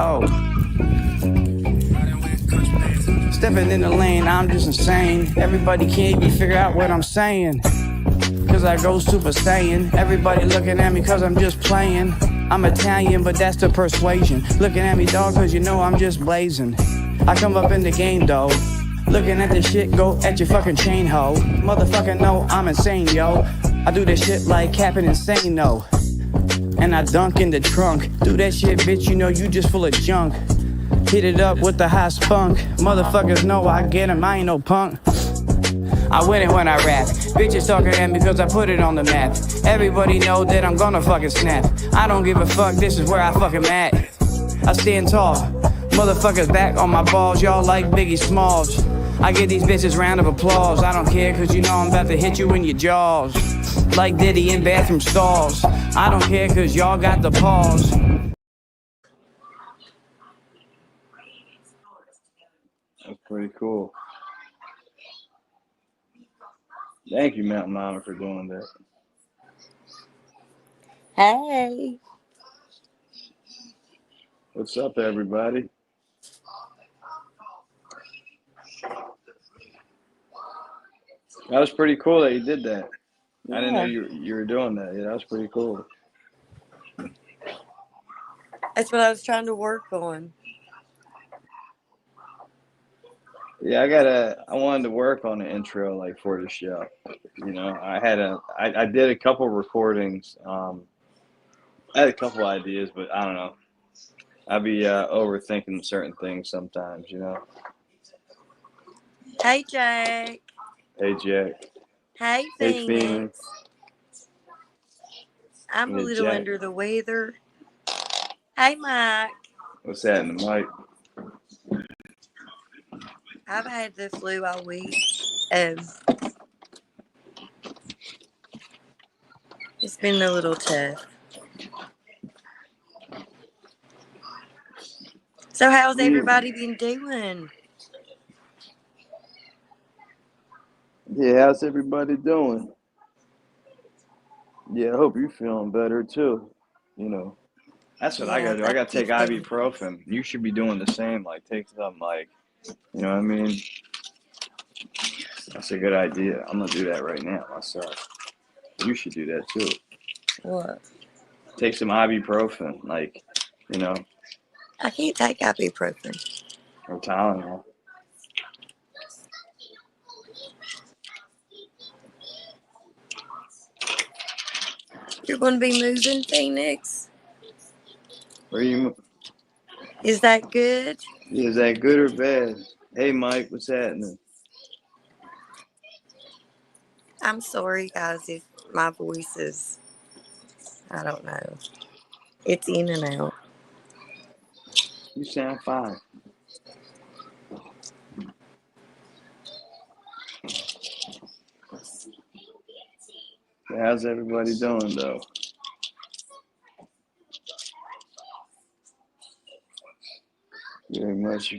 Oh, stepping in the lane, I'm just insane. Everybody can't even figure out what I'm saying. Cause I go super saiyan. Everybody looking at me cause I'm just playing. I'm Italian, but that's the persuasion. Looking at me, dog, cause you know I'm just blazing. I come up in the game, though. Looking at this shit, go at your fucking chain, ho. Motherfucking know I'm insane, yo. I do this shit like Captain Insane, no. And I dunk in the trunk. Do that shit, bitch, you know you just full of junk. Hit it up with the high spunk. Motherfuckers know I get 'em, I ain't no punk. I win it when I rap. Bitches talking at me because I put it on the map. Everybody know that I'm gonna fucking snap. I don't give a fuck, this is where I fucking at. I stand tall. Motherfuckers back on my balls, y'all like Biggie Smalls. I give these bitches round of applause. I don't care cause you know I'm about to hit you in your jaws. Like Diddy in bathroom stalls. I don't care cause y'all got the pause. That's pretty cool. Thank you, Mountain Mama, for doing that. Hey. What's up, everybody? That was pretty cool that you did that. Yeah. I didn't know you were doing that. Yeah, that was pretty cool. That's what I was trying to work on. Yeah, I wanted to work on the intro like for the show. You know, I did a couple recordings. I had a couple ideas, but I don't know. I'd be overthinking certain things sometimes, you know. Hey, Jack. Hey, Jack. Hey, Hey, Phoenix. Phoenix. I'm a Hey, little Jack. under the weather. Hey, Mike. What's that in the mic? I've had the flu all week. It's been a little tough. So how's everybody been doing? Yeah, how's everybody doing? Yeah, I hope you're feeling better too. You know, that's what I gotta do. I gotta take ibuprofen. You should be doing the same. Like, take something like, you know what I mean? That's a good idea. I'm gonna do that right now myself. You should do that too. What? Take some ibuprofen, like, you know. I can't take ibuprofen. Or Tylenol. You're going to be moving, Phoenix? Where you? Is that good? Is that good or bad? Hey, Mike, what's happening? I'm sorry, guys, if my voice is, I don't know. It's in and out. You sound fine. How's everybody doing, though? Very much.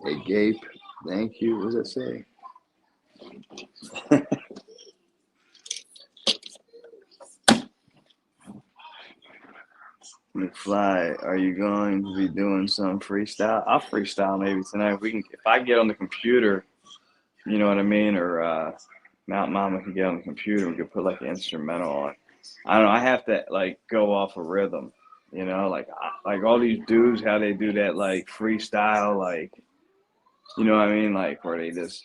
Hey, Gape, thank you. What does that say? McFly, are you going to be doing some freestyle? I'll freestyle maybe tonight. If I get on the computer, you know what I mean, or Mount Mama can get on the computer. We could put like an instrumental on. I don't know. I have to like go off a rhythm, you know, like all these dudes, how they do that like freestyle, like, you know what I mean, like where they just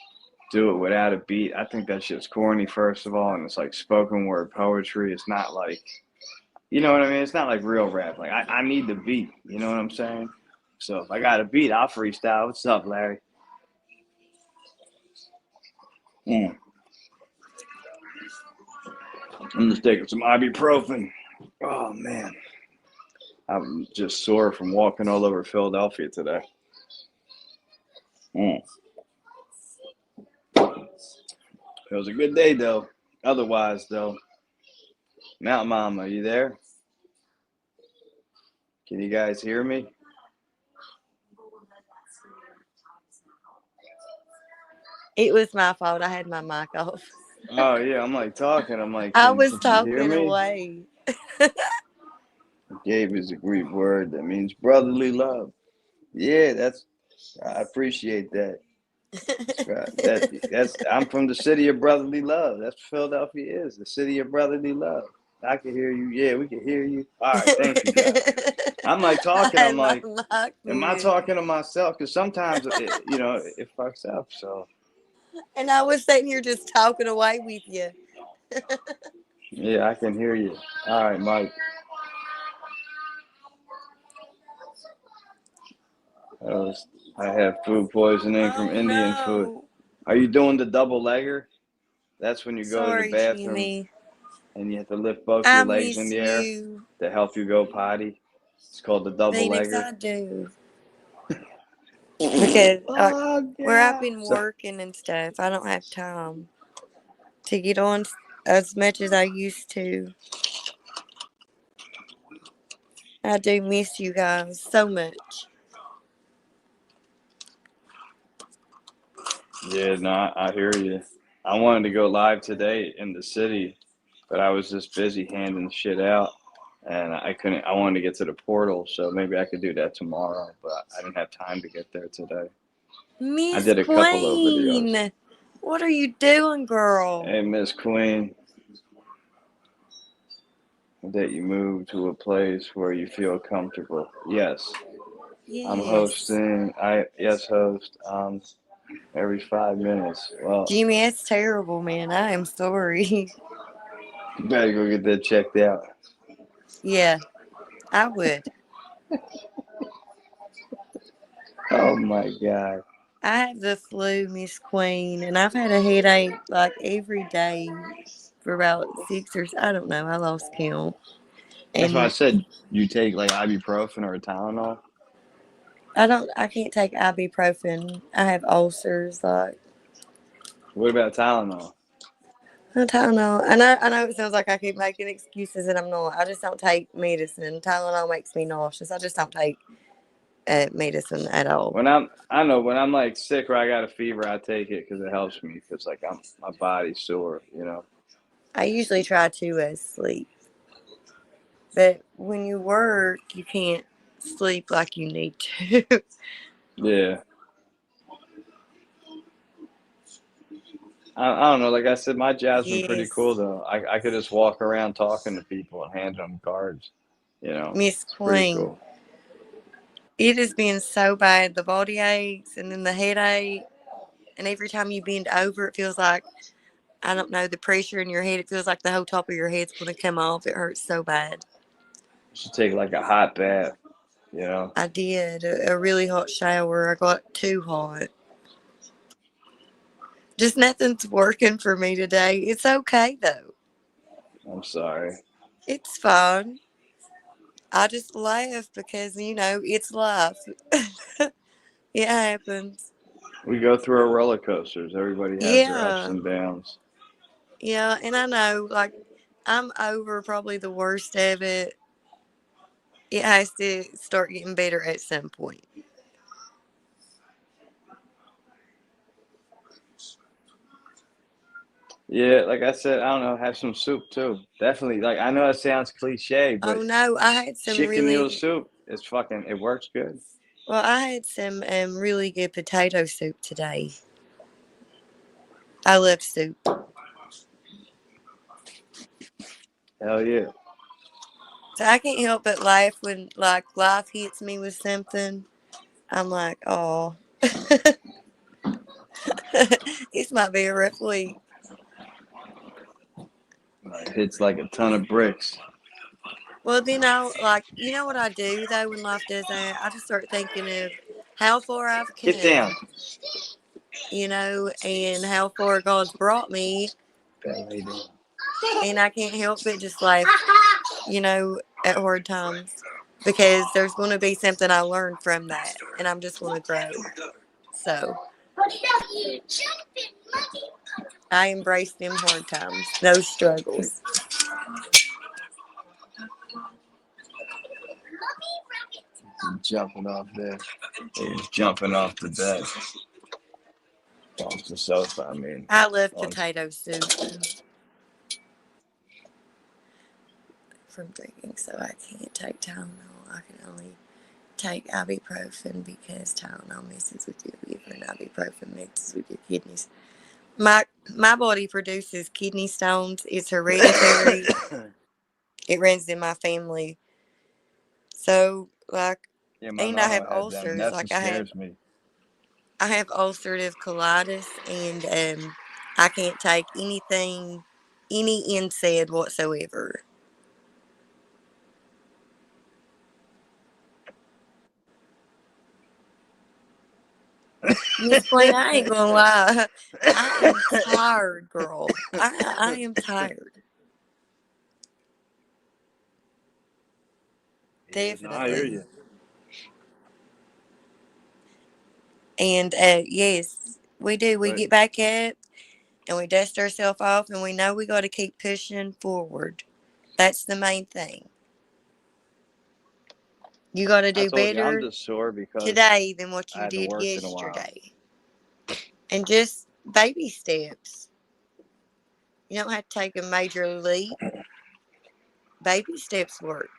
do it without a beat. I think that shit's corny, first of all, and it's like spoken word poetry. It's not like, you know what I mean? It's not like real rap. Like I need the beat. You know what I'm saying? So if I got a beat, I'll freestyle. What's up, Larry? I'm just taking some ibuprofen. Oh man, I'm just sore from walking all over Philadelphia today. It was a good day though. Otherwise though, Mountain Mama, are you there? Can you guys hear me? It was my fault. I had my mic off. Oh yeah, I'm like talking. I'm like, I can was you hear talking me? away. Gabe is a Greek word that means brotherly love. Yeah, I appreciate that. That's right. That's I'm from the city of brotherly love. That's what Philadelphia is, the city of brotherly love. I can hear you. Yeah, we can hear you. All right, thank you guys. I'm like I talking. had I'm my like, mic am I muted. talking to myself? Because sometimes it fucks up. So And I was sitting here just talking away with you. yeah, I can hear you. All right, Mike. That was, I have food poisoning from Oh Indian food. no. Are you doing the double legger? That's when you go to the Sorry, bathroom Jimmy. and you have to lift both I your legs in miss the air you. to help you go potty. It's called the double Phoenix, legger. I do. Because Oh where I've God! been So working and stuff, I don't have time to get on as much as I used to. I do miss you guys so much. yeah, no, I hear you. I wanted to go live today in the city, but I was just busy handing shit out, and I couldn't. I wanted to get to the portal, so maybe I could do that tomorrow, but I didn't have time to get there today. I Miss did a couple of videos. Queen, what are you doing, girl? Hey, Miss Queen, that you move to a place where you feel comfortable. Yes, I'm Yes. hosting. Yes, host. Every 5 minutes. Well, Jimmy, that's terrible, man. I am sorry. you better go get that checked out. Yeah, I would. Oh my God. I have the flu, Miss Queen, and I've had a headache like every day for about I don't know, I lost count. That's why I And said you take like ibuprofen or a Tylenol. I can't take ibuprofen. I have ulcers, like, What about Tylenol? I don't know. I know it sounds like I keep making excuses and I'm not. I just don't take medicine. Tylenol makes me nauseous. I just don't take medicine at all. I know when I'm like sick or I got a fever, I take it because it helps me because like my body's sore, you know. I usually try to sleep. But when you work, you can't sleep like you need to. Yeah. I don't know. Like I said, my job's been pretty cool Yes. though. I could just walk around talking to people and handing them cards. You know, Miss it's pretty Queen, cool. it has been so bad. The body aches and then the headache. And every time you bend over, it feels like, I don't know, the pressure in your head. It feels like the whole top of your head's going to come off. It hurts so bad. You should take like a hot bath. You know. I did a really hot shower. I got too hot. Just nothing's working for me today. It's okay, though. I'm sorry. It's fine. I just laugh because, it's life. It happens. We go through our roller coasters. Everybody has their ups Yeah. and downs. Yeah. And I know, like, I'm over probably the worst of it. It has to start getting better at some point. Yeah, like I said, I don't know, have some soup too. Definitely. Like I know it sounds cliche, Oh, but no. I had some chicken noodle really, soup is fucking it works good. well, I had some really good potato soup today. I love soup. Hell yeah. So I can't help but laugh when, like, life hits me with something. I'm like, oh, this might be a rough week. It's like a ton of bricks. Well, then you know what I do though when life does that? I just start thinking of how far I've Get down. come, and how far God's brought me, and I can't help but just laugh, at hard times because there's going to be something I learned from that, and I'm just going to grow. So I embrace them hard times, those struggles. Jumping off there. He's jumping off the bed. off the sofa. I mean, I love on- potato soup from drinking, so I can't take Tylenol. I can only take ibuprofen because Tylenol messes with your liver and ibuprofen messes with your kidneys. My body produces kidney stones. It's hereditary. It runs in my family. So like, yeah, my and I have mama has that. ulcers. That's Like what scares me. I have ulcerative colitis, and I can't take anything, any NSAID whatsoever. Miss Queen, I ain't gonna lie. I am tired, girl. I am tired. Yeah, no, I hear Definitely. you. And yes, we do. We But get back up and we dust ourselves off, and we know we got to keep pushing forward. That's the main thing. You got to I do told you, I'm better just sore because today than what I you haven't did worked in a while. yesterday. And just baby steps. You don't have to take a major leap. Baby steps work.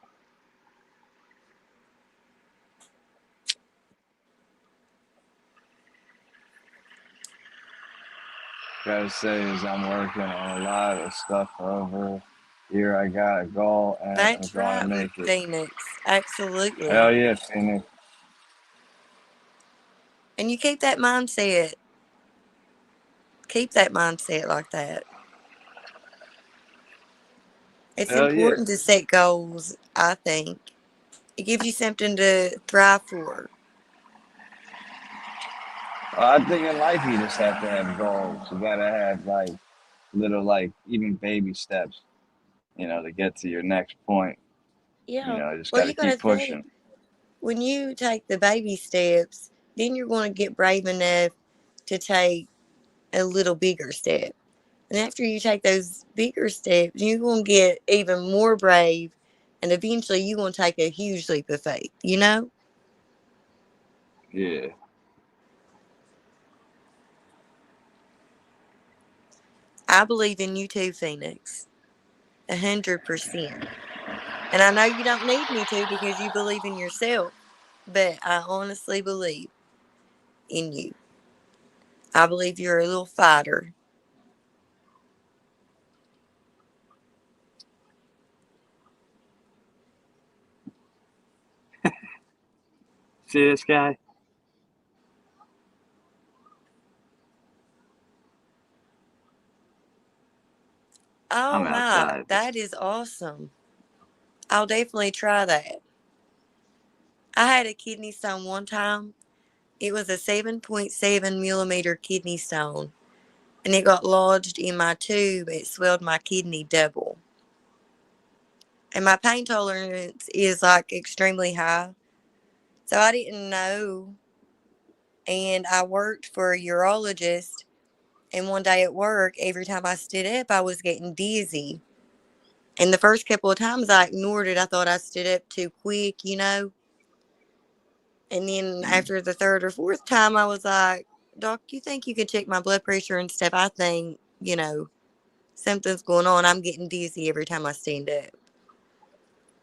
Gotta say is I'm working on a lot of stuff over here. I got a goal and I'm That's gonna right, make it. Phoenix. Absolutely. Hell yeah, Phoenix. And you keep that mindset. Keep that mindset like that. It's Hell yeah. important to set goals, I think. It gives you something to thrive for. I think in life you just have to have goals. You gotta have like little like even baby steps, to get to your next point. Yeah. Just Well, gotta you got to keep think, pushing. when you take the baby steps, then you're going to get brave enough to take a little bigger step. And after you take those bigger steps, you're going to get even more brave. And eventually you're going to take a huge leap of faith, you know? Yeah. I believe in you too, Phoenix. 100%. And I know you don't need me to because you believe in yourself. But I honestly believe in you. I believe you're a little fighter. See this guy? Oh I'm my, outside. that is awesome. I'll definitely try that. I had a kidney stone one time. It was a 7.7 millimeter kidney stone, and it got lodged in my tube. It swelled my kidney double. And my pain tolerance is like extremely high. So I didn't know. And I worked for a urologist. And one day at work, every time I stood up, I was getting dizzy. And the first couple of times I ignored it. I thought I stood up too quick, you know. And then after the third or fourth time, I was like, Doc, you think you could check my blood pressure and stuff? I think, something's going on. I'm getting dizzy every time I stand up.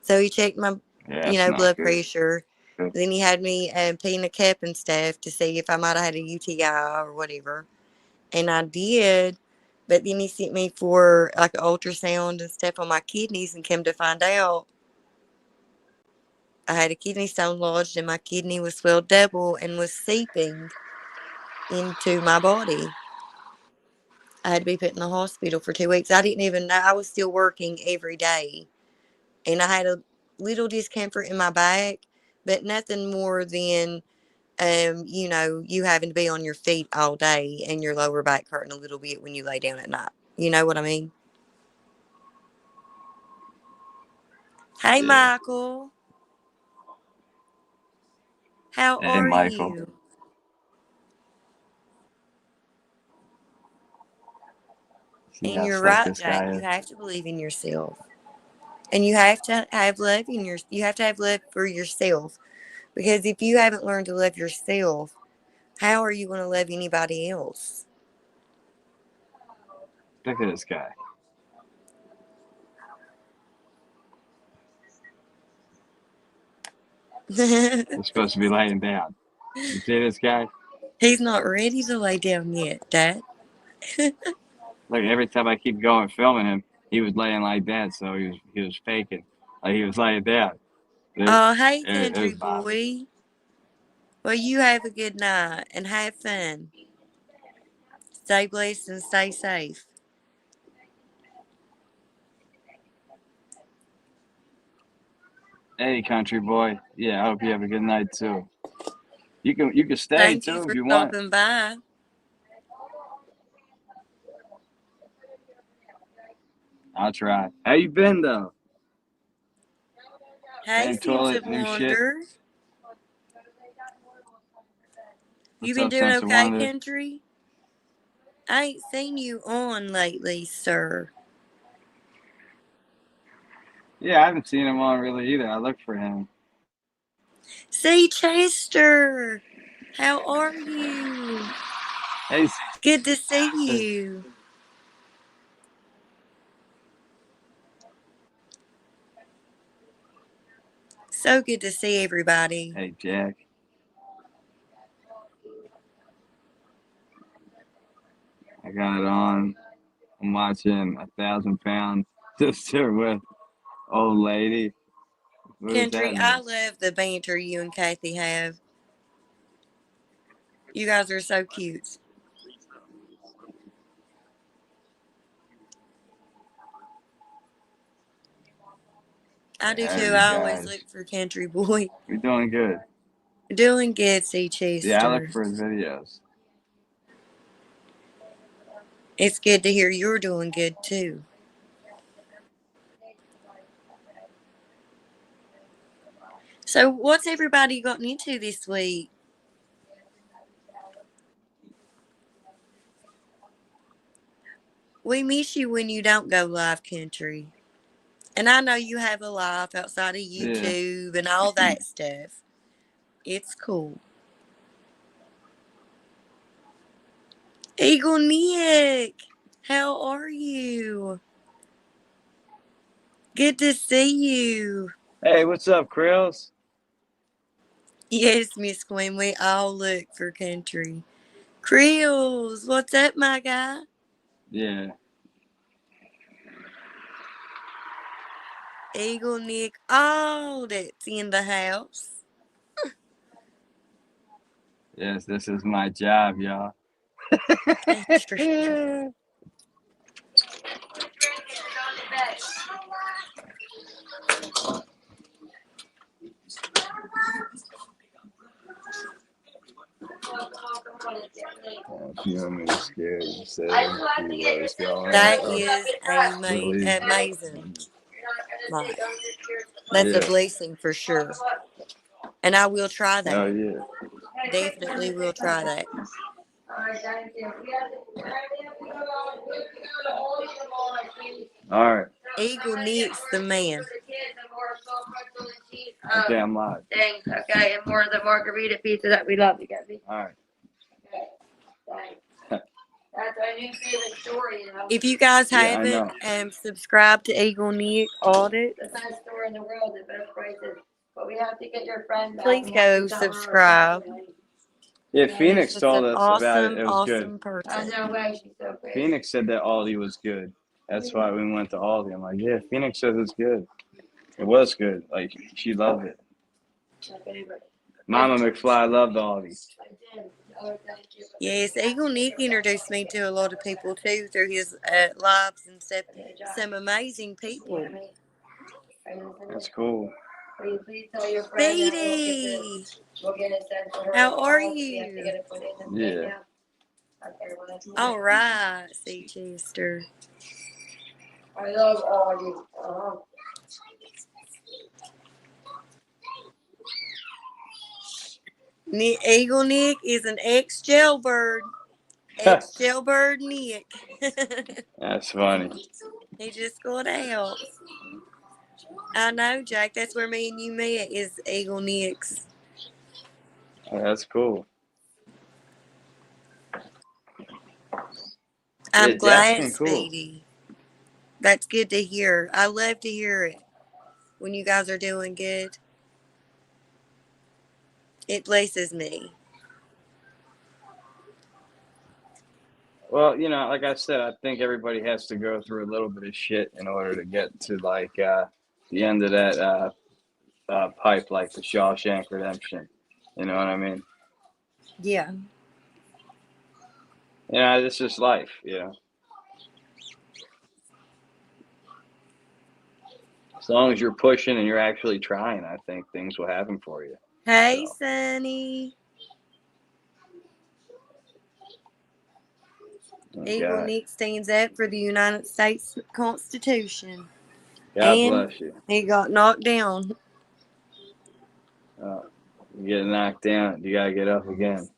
So he checked my, Yeah, that's not blood good. pressure. Good. Then he had me pee in a cup and stuff to see if I might have had a UTI or whatever. And I did. But then he sent me for like an ultrasound and stuff on my kidneys, and come to find out I had a kidney stone lodged and my kidney was swelled double and was seeping into my body. I had to be put in the hospital for 2 weeks. I didn't even know. I was still working every day. And I had a little discomfort in my back, but nothing more than, you having to be on your feet all day and your lower back hurting a little bit when you lay down at night. You know what I mean? Hey, Yeah. Michael. How Hey, are Michael. you? See And how you're slick right, this Jack. guy You is? have to believe in yourself. And you have to have love you have to have love for yourself. Because if you haven't learned to love yourself, how are you going to love anybody else? Look at this guy. He's supposed to be laying down. You see this guy? He's not ready to lay down yet, Dad. Look, every time I keep going filming him, he was laying like that, so he was faking. Like he was laying down. Oh, hey, There's country Bobby. boy. Well, you have a good night and have fun. Stay blessed and stay safe. Hey, country boy. Yeah, I hope you have a good night too. You can stay Thank too you for if you want. stopping by. I'll try. How you been though? Hey, Same Sense toilet, of new shit. Wonder. You What's been up, doing Sense of okay, Wonder? country? I ain't seen you on lately, sir. Yeah, I haven't seen him on really either. I looked for him. See, Chester. How are you? Hey, Good to see you. So good to see everybody. hey, Jack. I got it on. I'm watching 1,000 Pound Sister with old lady. What does Country, that I mean? love the banter you and Kathy have. You guys are so cute. I do Yeah, too. you I always guys. look for Country Boy. We're doing good. Doing good, see Yeah, I look Chester. for his videos. It's good to hear you're doing good too. So, what's everybody gotten into this week? We miss you when you don't go live, country. And I know you have a life outside of Yeah. YouTube and all that stuff. It's cool. Eagle Nick, how are you? Good to see you. Hey, what's up, Krills? Yes, Miss Queen, we all look for country. Creels, what's up, my guy? Yeah. Eagle Nick, all that's in the house. Yes, this is my job, y'all. She made me scared. You said she was going. That is amazing. Like, that's a blessing for sure. And I will try Oh that. yeah. Definitely will try that. All right. Eagle Nick's the man. Okay, I'm live. Thanks. Okay, and more of the margarita pizza that we love to get me. All right. Thanks. That's our new favorite story, you know. If you guys Yeah, I know. haven't subscribed to Eagle Nick Audit, The best store in the world, the best prices. But we have to get your friend back. please We have go to tell her subscribe. about it. Yeah, He's Phoenix just told an us about it. It was good. awesome Oh, person. no way, she's so great. Phoenix said that Aldi was good. That's why we went to Aldi. I'm like, yeah, Phoenix says it's good. It was good. Like, she loved it. My favorite. Mama McFly loved Aldi. I did. Oh, thank you. Yes, Eagle Nick introduced me to a lot of people too through his lives and stuff. Some amazing people. That's cool. Will you please tell your friend that Beatty, we'll get it sent to her. how are We have to you? get it put in the thing Yeah. now. Okay, well, that's All right, C. Chester. I love all you. Eagle Nick is an ex-jailbird. Ex-jailbird Nick. That's funny. He just got out. I know, Jack. That's where me and you met, is Eagle Nick's. Oh, that's cool. I'm It's glad, definitely cool. Speedy. That's good to hear. I love to hear it when you guys are doing good. It blesses me. Well, like I said, I think everybody has to go through a little bit of shit in order to get to like the end of that pipe, like the Shawshank Redemption. You know what I mean? Yeah. It's just life. As long as you're pushing and you're actually trying, I think things will happen for you. Hey, So, Sonny. Eagle God, Nick stands up for the United States Constitution. God And bless you. he got knocked down. You get knocked down, you gotta get up again.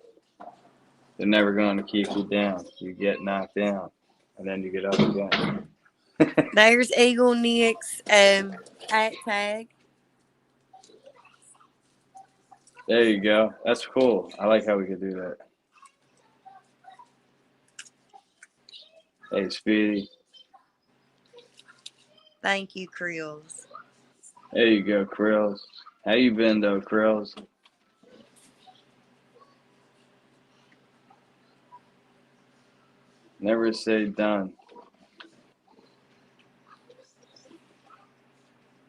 They're never going to keep you down. You get knocked down, and then you get up again. There's Eagle Nick's hat tag. There you go. That's cool. I like how we could do that. Hey, Speedy. Thank you, Krills. There you go, Krills. How you been, though, Krills? Never say done.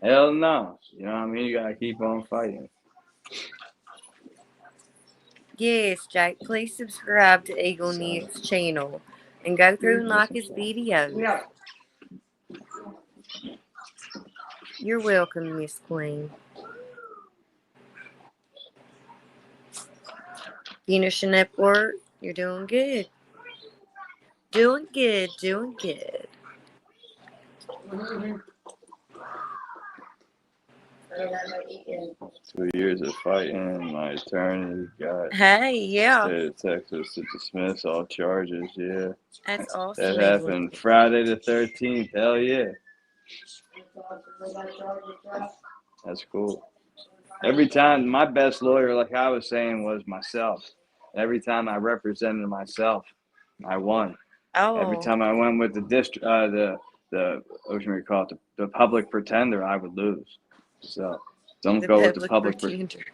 Hell no. You know what I mean? You gotta keep on fighting. Yes, Jake, please subscribe to Eagle Nick's channel and go through and like his videos. Yeah. You're welcome, Miss Queen. Finishing up work? You're doing good. Doing good, doing good. 2 years of fighting. My attorney got Hey, yeah. state of Texas to dismiss all charges. Yeah. That's awesome, That Eagle. happened Friday the 13th. Hell yeah. That's cool. Every time, my best lawyer, like I was saying, was myself. Every time I represented myself, I won. Every Oh, time I went with the district, what should we call it, the public pretender, I would lose. So don't the go with the public public. pretender.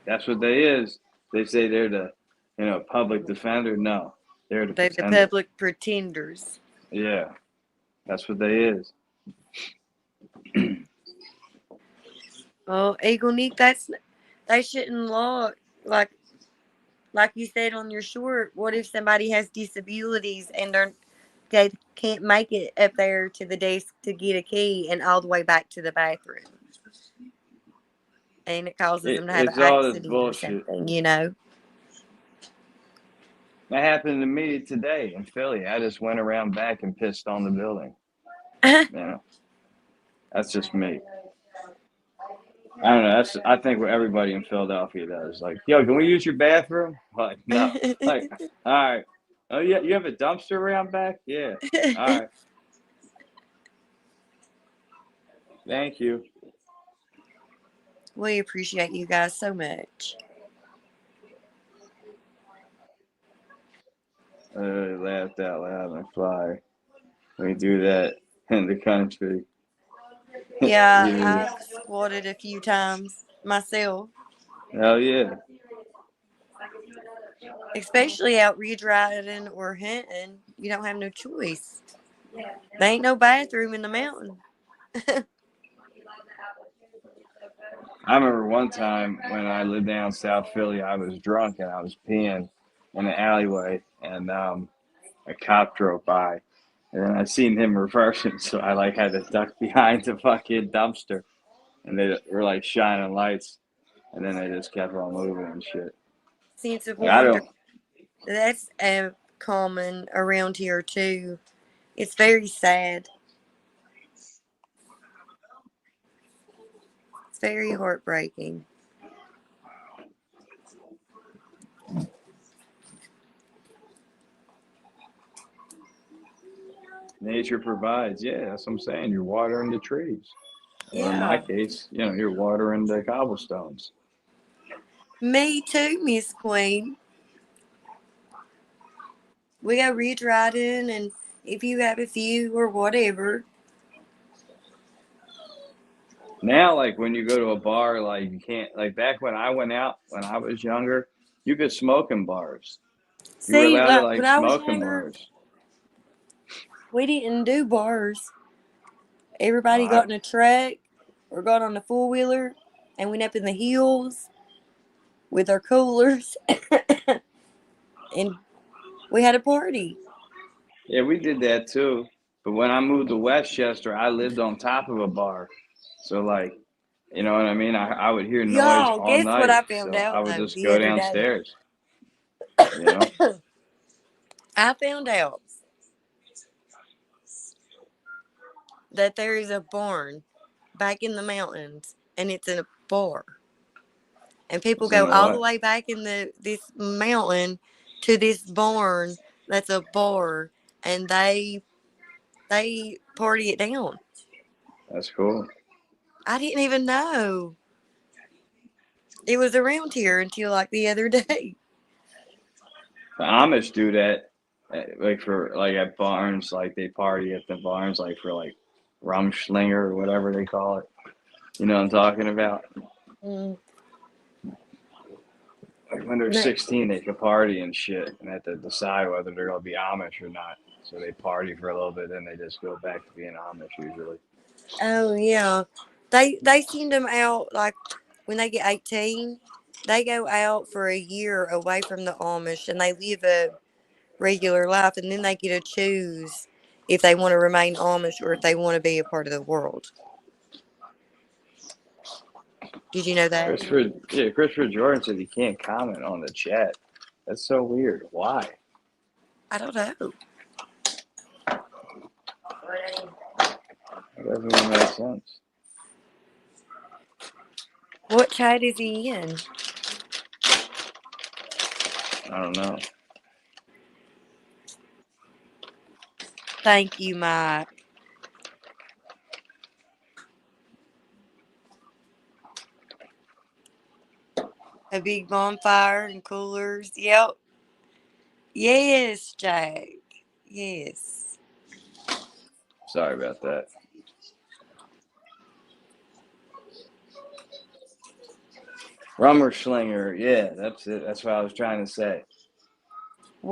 That's what they is. They say they're the, public defender. No, they're the They're the pretender. public pretenders. Yeah, that's what they is. Oh, Eagle Nick, they shouldn't lock like you said on your short. What if somebody has disabilities and they can't make it up there to the desk to get a key and all the way back to the bathroom, and it causes them to have an It's all this accident or bullshit. something, That happened to me today in Philly. I just went around back and pissed on the building. That's just me. I don't know. I think what everybody in Philadelphia does. Like, yo, can we use your bathroom? Like, no. Like, all right. Oh yeah, you have a dumpster around back? Yeah. All right. Thank you. We appreciate you guys so much. I laughed out loud on the fly. We do that in the country. Yeah, I've squatted a few times myself. Hell yeah. Especially out ridge riding or hunting. You don't have no choice. There ain't no bathroom in the mountain. I remember one time when I lived down South Philly, I was drunk and I was peeing in the alleyway, and a cop drove by, and then I seen him reversing, so I had to duck behind the fucking dumpster, and they were shining lights, and then they just kept on moving and shit. Sense of I wonder. don't. That's common around here too. It's very sad. It's very heartbreaking. Nature provides. Yeah, that's what I'm saying. You're watering the trees. Or in my Yeah. case, you're watering the cobblestones. Me too, Miss Queen. We go ridge riding and if you have a few or whatever. Now, like when you go to a bar, like you can't. Like back when I went out when I was younger, you could smoke in bars. You were See, allowed to like when like I was smoke in younger, bars. we didn't do bars. Everybody I, got in a truck or got on a four wheeler and went up in the hills with our coolers and we had a party. yeah, we did that too. But when I moved to Westchester, I lived on top of a bar. So like, you know what I mean? I would hear noise Y'all, all guess what night. I found So I out would though just the go other day? downstairs, you know? I found out that there is a barn back in the mountains and it's in a bar. And people It's in go the all the what? way back in this mountain to this barn that's a bar and they party it down. That's cool. I didn't even know it was around here until like the other day. The Amish do that, like for like at barns, like they party at the barns, like for like Rumschlinger or whatever they call it. You know what I'm talking about? Mm, Like when they're no. 16, they can party and shit, and have to decide whether they're gonna be Amish or not. So they party for a little bit, then they just go back to being Amish usually. Oh yeah, they send them out like when they get 18. They go out for a year away from the Amish and they live a regular life, and then they get to choose if they want to remain Amish or if they want to be a part of the world. Did you know that? Christopher Jordan said he can't comment on the chat. That's so weird. Why? I don't know. That doesn't even make sense. What chat is he in? I don't know. Thank you, Mike. A big bonfire and coolers. Yep. Yes, Jack. Yes. Sorry about that. Rummerslinger, yeah, that's it. That's what I was trying to say.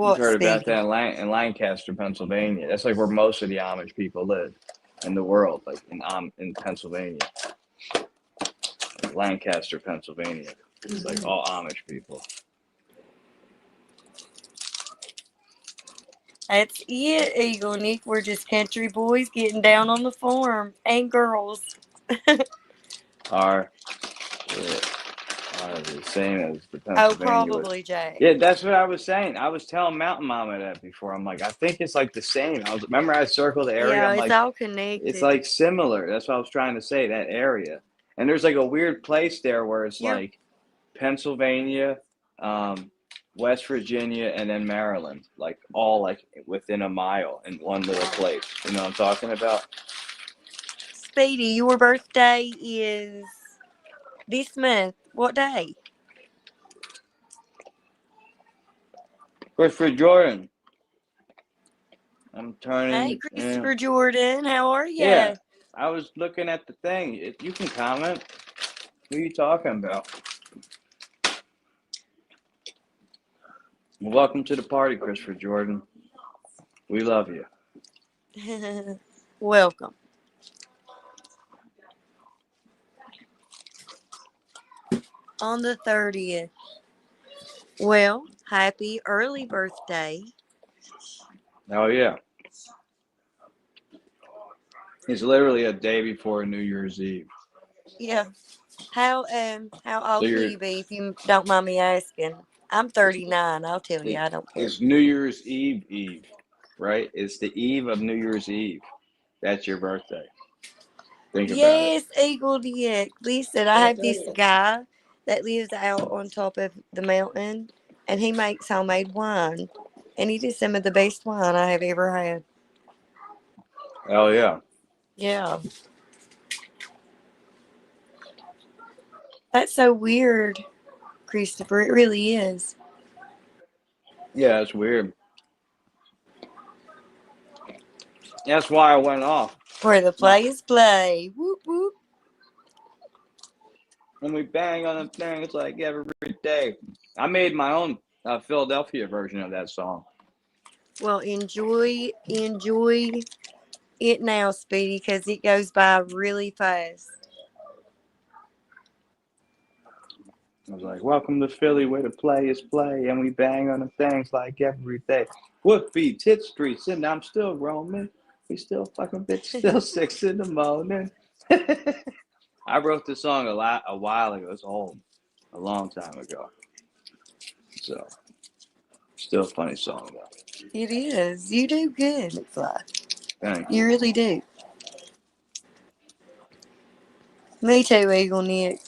You've What, heard about Speedy? that in Lancaster, Pennsylvania. That's like where most of the Amish people live in the world, like in Pennsylvania, Lancaster, Pennsylvania. It's like all Amish people. That's it, Eagle Nick. We're just country boys getting down on the farm and girls. Are, yeah, are the same as the Oh, Pennsylvania was. probably, Jack. Yeah, that's what I was saying. I was telling Mountain Mama that before. I'm like, I think it's like the same. Remember I circled the area. Yeah, I'm it's like, all it's connected. like similar. That's what I was trying to say. That area, and there's like a weird place there where it's You're like Pennsylvania, West Virginia, and then Maryland, like all like within a mile in one little place. You know what I'm talking about? Speedy. Your birthday is this month. What day? Christopher Jordan. I'm Hey, turning. Yeah, Christopher Jordan. How are yeah. ya? I was looking at the thing. You can comment. Who are you talking about? Welcome to the party, Christopher Jordan. We love you. Welcome. On the 30th. Well, happy early birthday. Oh yeah. It's literally a day before New Year's Eve. Yeah. How So old will you be if you don't mind me asking? I'm 39. I'll tell you. I don't care. it's New Year's Eve, right? It's the eve of New Year's Eve. That's your birthday. Think about it. Yes, Eagle Dick. Listen, I have this guy that lives out on top of the mountain, and he makes homemade wine, and he does some of the best wine I have ever had. Oh yeah. Yeah, that's so weird, Christopher. It really is. Yeah, it's weird. That's why I went off. Where the players play. Whoop whoop. When we bang on the thing, it's like every day. I made my own Philadelphia version of that song. Well, enjoy it now, Speedy, because it goes by really fast. I was like, welcome to Philly where the players play and we bang on the things like every day. Woodby, Tit Streets, and I'm still roaming. We still fucking bitch, still 6 in the morning. I wrote this song a while ago. It's old, a long time ago. So, still a funny song though. It is. You do good, McFly. Thank You you. really do. Me too, Eagle Nick.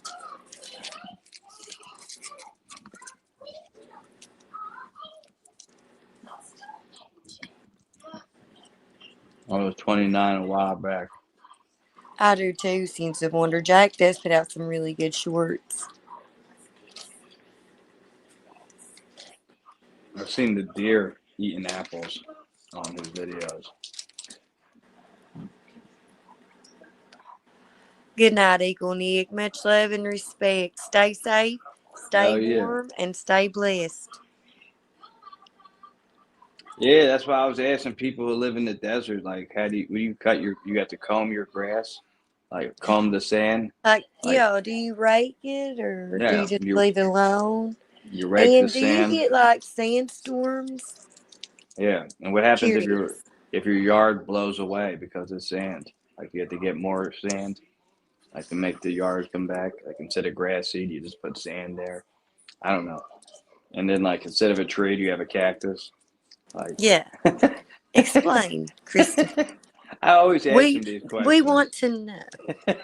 I was 29 a while back. I do too, seems to wonder. Jack does put out some really good shorts. I've seen the deer eating apples on his videos. Good night, Eagle Nick. Much love and respect. Stay safe, stay Hell yeah. warm, and stay blessed. Yeah, that's why I was asking people who live in the desert, like, how do you cut you have to comb your grass, like comb the sand, Like, like, yeah, do you rake it or do yeah, you just leave it alone? you rake the And do you sand, get like sandstorms? yeah. And what happens Curious. if your yard blows away because of sand? Like you have to get more sand, like to make the yard come back. Like instead of grass seed, you just put sand there. I don't know. And then like instead of a tree, you have a cactus. Like, Yeah. Explain, Christopher. I always ask him these We questions. want to know.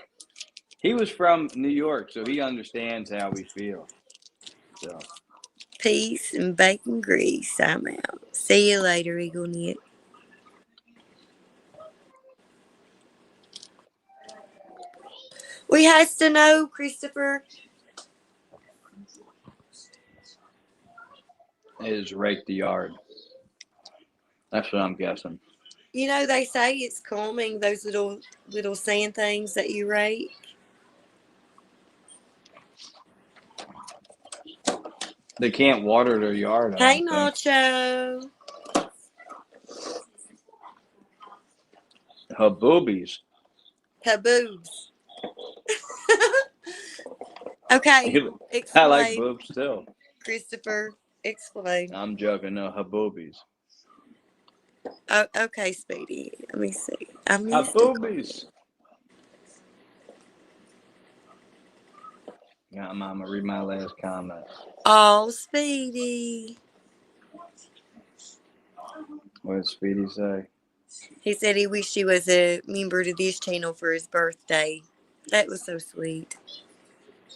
He was from New York, so he understands how we feel. So Peace and bacon grease. I'm out. See you later, Eagle Nick. We has to know, Christopher. is rake the yard. That's what I'm guessing. You know, they say it's calming, those little sand things that you rake. They can't water their yard. Hey, I don't think. Nacho. Her boobies. Kaboobs. Okay, I like explain, boobs too. Christopher. Explain. I'm joking. No, her boobies. Oh, okay, Speedy. Let me see. I Her missed it. boobies. Yeah, Mama, read my last comment. Oh, Speedy. What did Speedy say? He said he wished he was a member to this channel for his birthday. That was so sweet.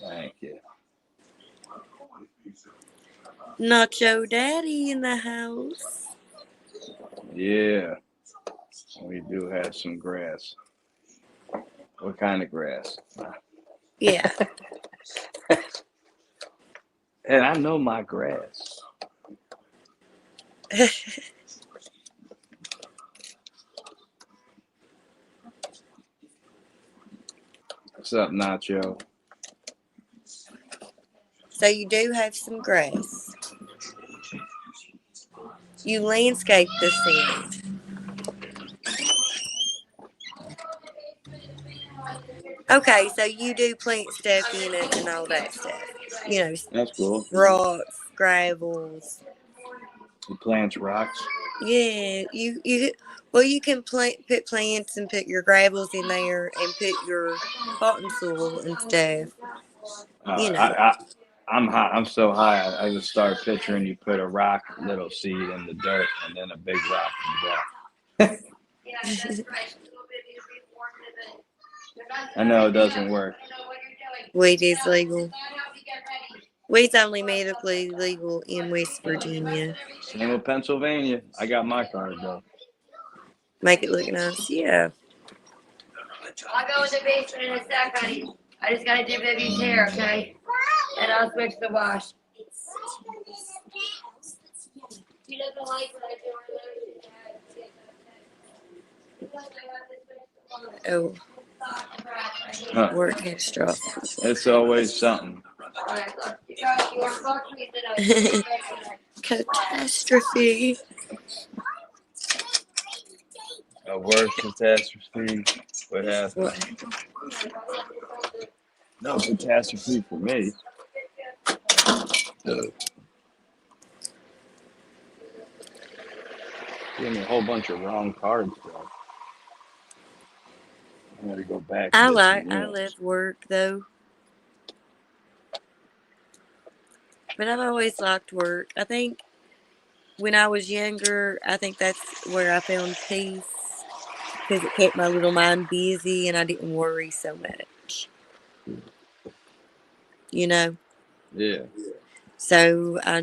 Thank you. Nacho Daddy in the house. Yeah, we do have some grass. What kind of grass? Yeah. And I know my grass. What's up, Nacho? So you do have some grass. You landscape the sand. Okay, so you do plant stuff in it and all that stuff. You know, That's cool. rocks, gravels. He plants rocks. Yeah, you can put plants and put your gravels in there and put your cotton soil and stuff. You know. I'm high. I'm so high. I just start picturing you put a rock little seed in the dirt and then a big rock comes out. I know it doesn't work. Weed is legal. Weed's only medically legal in West Virginia. Same with Pennsylvania. I got my card though. Make it look nice. Yeah. I'll go in the basement in a sec, honey. I just gotta dip it each hair, okay? And I'll switch the wash. He doesn't like what I do. Oh, Huh. work catastrophe. It's always something. Catastrophe. A word catastrophe. What happened? What? No catastrophe for me. Give me a whole bunch of wrong cards, though. I gotta go back and get some I wins. love work though, but I've always liked work. I think when I was younger, I think that's where I found peace because it kept my little mind busy and I didn't worry so much. You know. Yeah. So I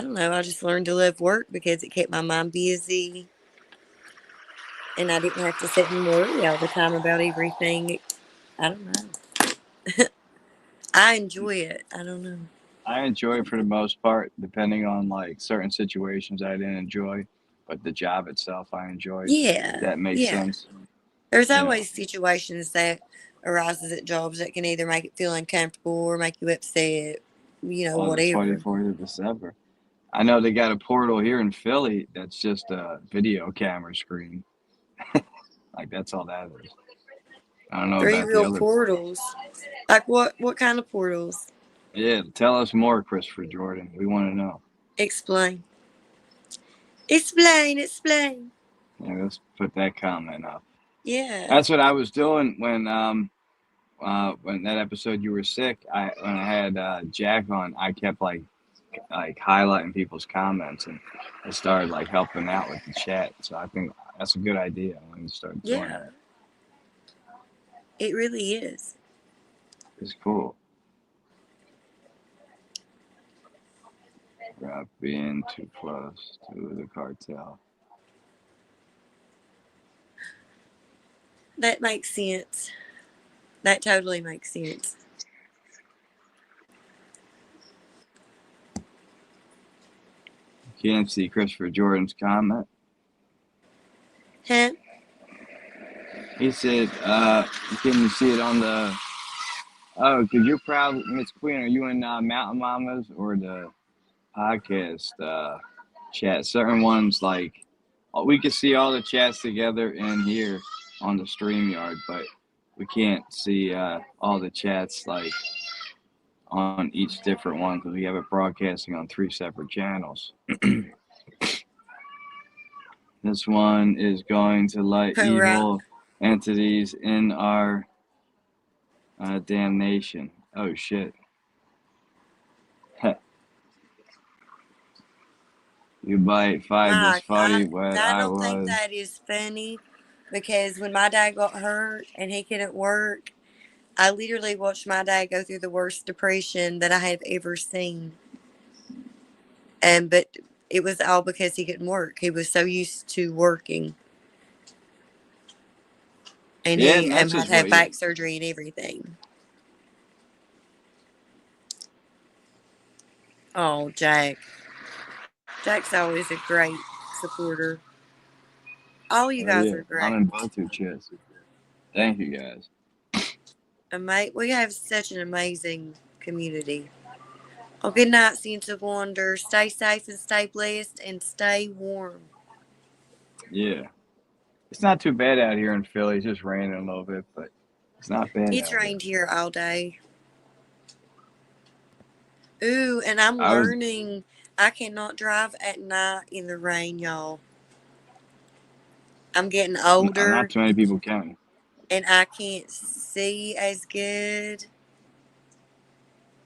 don't know, I just learned to love work because it kept my mind busy and I didn't have to sit and worry all the time about everything. I don't know. I enjoy it. I don't know. I enjoy it for the most part, depending on like certain situations I didn't enjoy, but the job itself I enjoyed. If Yeah. that makes Yeah. sense. There's You know. always situations that arises at jobs that can either make it feel uncomfortable or make you upset, On the whatever. 24th of December. I know they got a portal here in Philly that's just a video camera screen. Like that's all that is. I don't know 3 about the real other. portals. Like what kind of portals? Yeah, tell us more, Christopher Jordan. We want to know. Explain. Explain. Yeah, let's put that comment up. Yeah. That's what I was doing when that episode you were sick. When I had Jack on, I kept like highlighting people's comments, and I started like helping out with the chat. So I think that's a good idea when you start doing Yeah. that. It really is. It's cool. Without being too close to the cartel. That makes sense. That totally makes sense. Can't see Christopher Jordan's comment. Huh? He said, can you see it on the... Oh, because you're proud, Miss Queen, are you in Mountain Mamas or the podcast chat? Certain ones, like, we can see all the chats together in here on the StreamYard, but we can't see all the chats, like, on each different one because we have it broadcasting on 3 separate channels. This one is going to let Right. evil entities in our damnation. Oh, shit. You bite 5 this Mike, funny, but I I don't think was. that is funny because when my dad got hurt and he couldn't work, I literally watched my dad go through the worst depression that I have ever seen. But it was all because he couldn't work. He was so used to working. And Yeah, he and that's had just to have what back surgery and everything. Oh, Jack. Jack's always a great supporter. All you guys yeah, are great. I'm in both your chests. Thank you, guys. We have such an amazing community. Oh, good night, Sense of Wonder. Stay safe and stay blessed and stay warm. Yeah. It's not too bad out here in Philly. It's just raining a little bit, but it's not bad. It's rained here all day. Ooh, and I'm I was- learning I cannot drive at night in the rain, y'all. I'm getting older Not too many people can. and I can't see as good.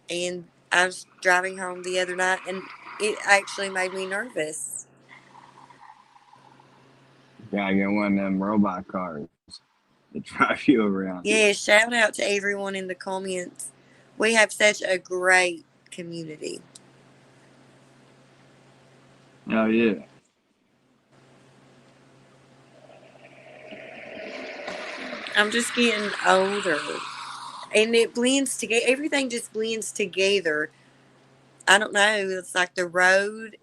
And I was driving home the other night and it actually made me nervous. Gotta get one of them robot cars to drive you around. Yeah, shout out to everyone in the comments. We have such a great community. Oh, yeah. I'm just getting older. And it blends together. Everything just blends together. I don't know. It's like the road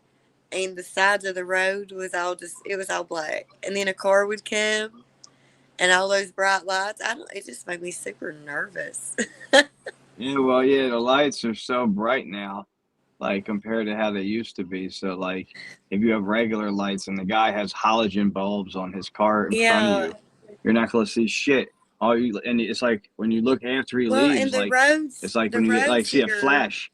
and the sides of the road was all just, it was all black. And then a car would come and all those bright lights. It just made me super nervous. Yeah, well, yeah, the lights are so bright now, like compared to how they used to be. So, like, if you have regular lights and the guy has halogen bulbs on his car in front of Yeah. you, you're not gonna see shit. All you and it's like when you look after he Well, and leaves, like it's like the when you like roads see a here, flash,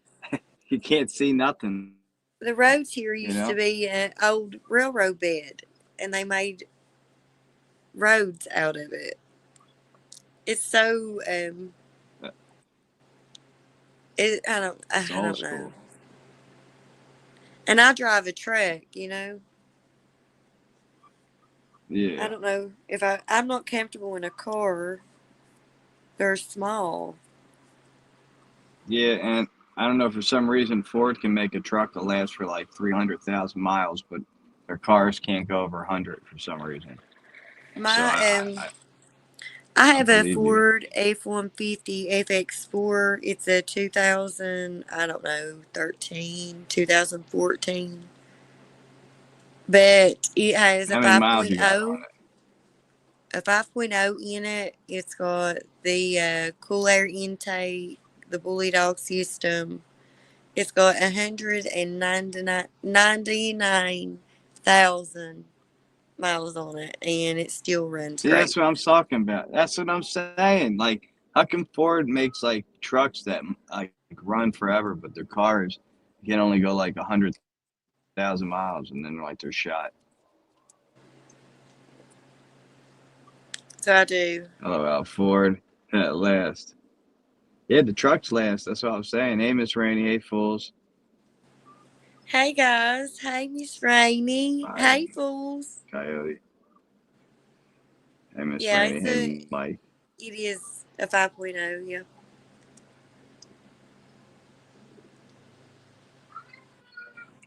you can't see nothing. the roads here You used to know? be an old railroad bed, and they made roads out of it. It's so I It's old don't know. school. And I drive a truck, you know. I Yeah, don't know if I'm not comfortable in a car. They're small. yeah, and I don't know for some reason Ford can make a truck that lasts for like 300,000 miles, but their cars can't go over 100 for some reason. So My I I have a believe you. Ford F-150 FX4. It's a 2000, I don't know, 13, 2014. But it has a How many miles you got 5.0, on it? a 5.0 in it. It's got the cool air intake, the Bully Dog system. It's got 199,000 miles on it, and it still runs See, that's great. what I'm talking about. That's what I'm saying. Like, how come Ford makes like trucks that like run forever, but their cars can only go like 100,000 miles and then like they're shot? So I do. Oh well, Ford at last. Yeah, the trucks last. That's what I'm saying. Hey, Miss Rainey. Hey, fools. Hey guys. Hey Miss Rainey. Hi, Hey fools. Coyote. Hey, Miss Yeah, Rainey. Hey, Mike. it is a 5.0, yeah.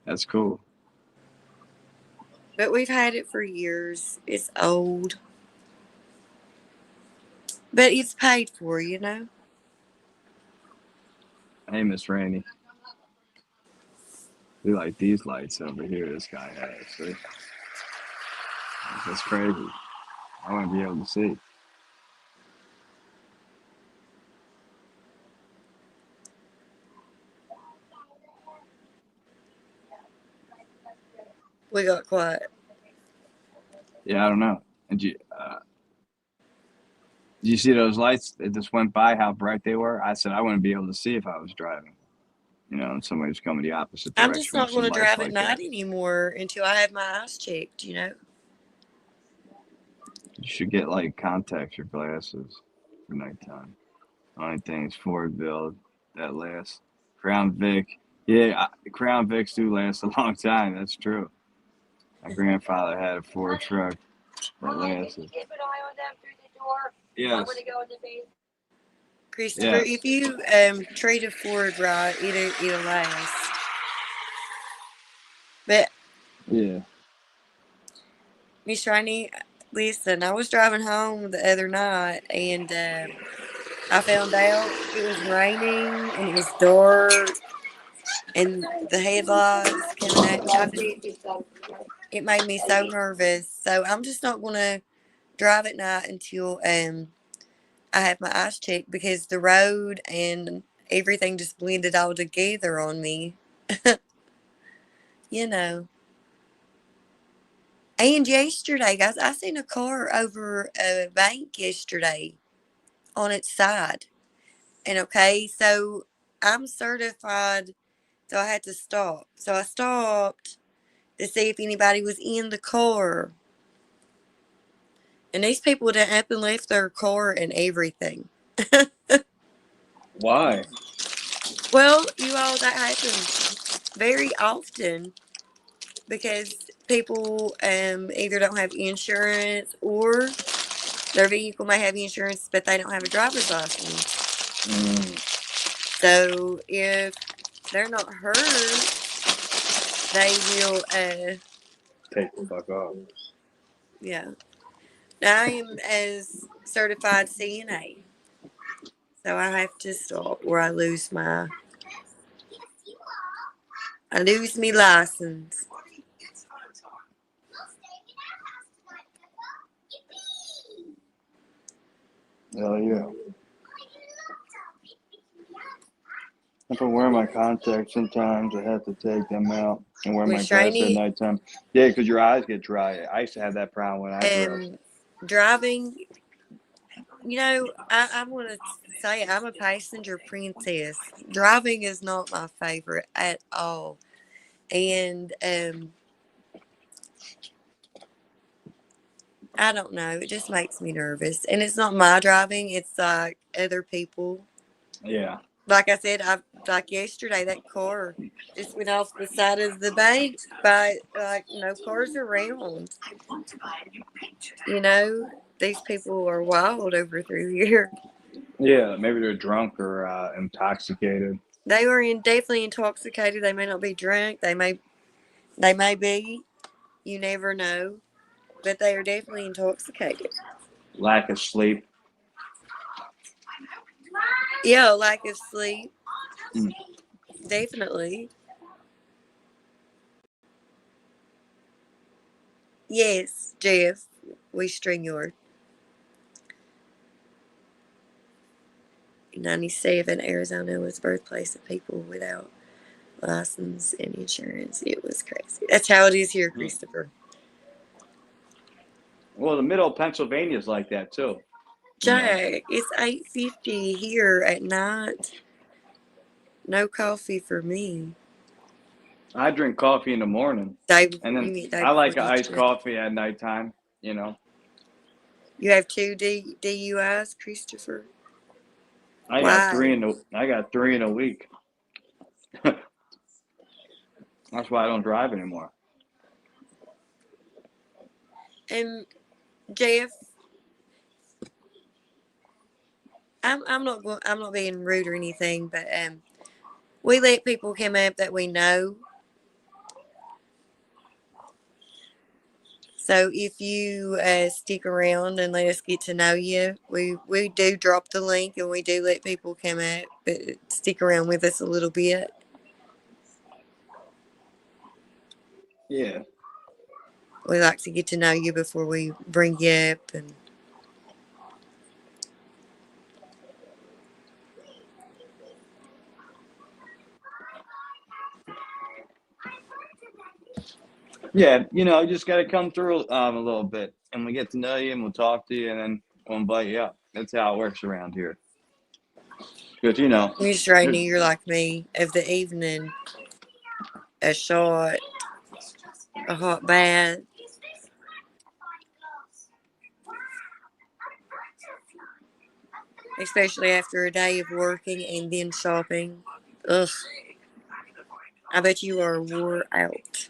That's cool. But we've had it for years. It's old. But it's paid for, you know? Hey, Miss Rainey. We like these lights over here. This guy has. See? That's crazy. I want to be able to see. We got quiet. Yeah, I don't know. Did you see those lights that just went by? How bright they were? I said I wouldn't be able to see if I was driving. You know, and somebody was coming the opposite I'm just direction with not going some to lights drive at like that. night anymore until I have my eyes checked, you know? You should get like contacts or glasses for nighttime. Only thing is Ford build that lasts. Crown Vic, yeah, Crown Vics do last a long time. That's true. My grandfather had a Ford truck that Mom, can you lasted. keep an eye on them through the door? I'm Yes, gonna go in the basement. Christopher, yes, if you treat a Ford right, it'll last. But yeah. Miss Rainey, listen, I was driving home the other night and I found out it was raining and it was dark and the headlights coming at me. It made me so nervous. So I'm just not going to drive at night until I have my eyes checked because the road and everything just blended all together on me. You know. And yesterday, guys, I seen a car over a bank yesterday on its side. And okay, so I'm certified, so I had to stop. So I stopped to see if anybody was in the car. And these people done up and left their car and everything. Why? Well, you all, that happens very often because people either don't have insurance or their vehicle may have insurance, but they don't have a driver's license. Mm, So if they're not hurt, they will, take the fuck off. yeah. Now I am as certified CNA, so I have to stop or I lose me license. Hell yeah. If I wear my contacts, sometimes I have to take them out and wear With my glasses at Shiny, nighttime. Yeah, because your eyes get dry. I used to have that problem when I drove. driving, I want to say I'm a passenger princess. Driving is not my favorite at all. And I don't know. It just makes me nervous. And it's not my driving, it's like other people. Yeah. Like I said, like yesterday, that car just went off the side of the bank, but like no cars around. These people are wild over through here. Yeah, maybe they're drunk or intoxicated. They were definitely intoxicated. They may not be drunk. They may be. You never know. But they are definitely intoxicated. Lack of sleep. Yeah, lack of sleep. Mm. Definitely. Yes, Jeff. We string your 97. Arizona was the birthplace of people without license and insurance. It was crazy. That's how it is here, Christopher. Well, the middle of Pennsylvania is like that too. Jack, it's 8:50 here at night. No coffee for me. I drink coffee in the morning, Dave, and you then mean Dave I like before iced yesterday? coffee at nighttime. You have two DUIs, Christopher? I Why? got three in a week. That's why I don't drive anymore. And Jeff, I'm not being rude or anything, but we let people come up that we know. So if you stick around and let us get to know you, we do drop the link and we do let people come up, but stick around with us a little bit. Yeah. We like to get to know you before we bring you up. And Yeah, you just got to come through a little bit, and we get to know you, and we'll talk to you, and then we'll invite you up. That's how it works around here. Because Miss Rainey, you're like me. Of the evening, a shot, a hot bath, especially after a day of working and then shopping. Ugh. I bet you are wore out.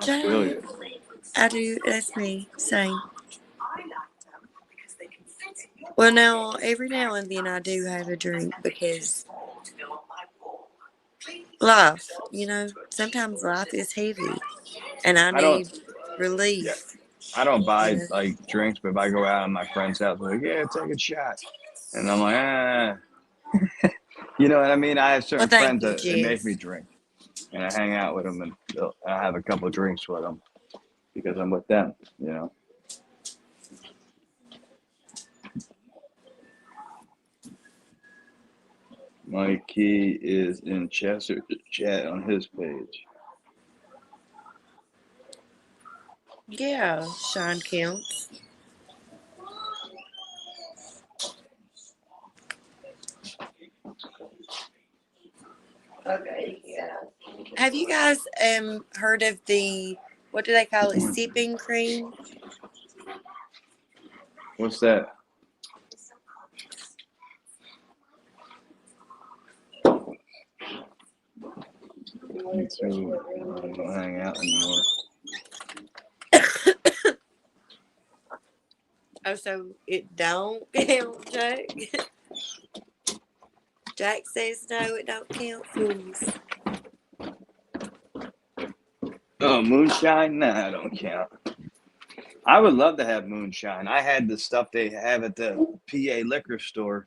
I feel you. I do. That's me. Same. Well, now, every now and then I do have a drink because life, sometimes life is heavy and I I don't. need relief. I don't buy You know? like drinks, but if I go out at my friend's house, I'm like, yeah, take a shot, and I'm like, you know what I mean? I have certain Well, friends thank you, that they make Jess. me drink, and I hang out with them, and I have a couple of drinks with them because I'm with them. Mike Key is in Chester chat on his page. Yeah, Sean counts. Okay, yeah. Have you guys heard of the, what do they call it, sipping cream? What's that? Me too. I don't hang out anymore. Oh, so it don't count, Jack? Jack says no, it don't count, fools. Oh, moonshine? Nah, I don't count. I would love to have moonshine. I had the stuff they have at the PA liquor store.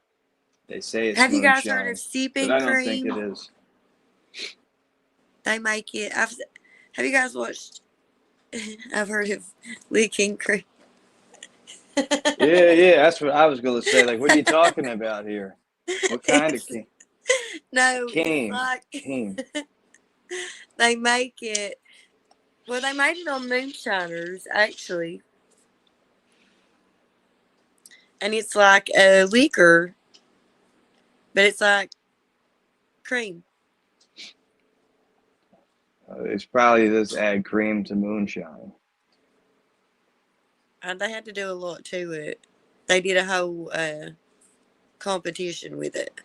They say it's Have you guys moonshine, heard of but sipping I don't think cream? it is. They make it. Have you guys watched I've heard of leaking cream. Yeah, that's what I was gonna say. Like, what are you talking about here? What kind of It's, cane? no, it's Cane. like Cane. they make it. Well, they made it on moonshiners actually, and it's like a liquor, but it's like cream. It's probably just add cream to moonshine. And they had to do a lot to it. They did a whole competition with it.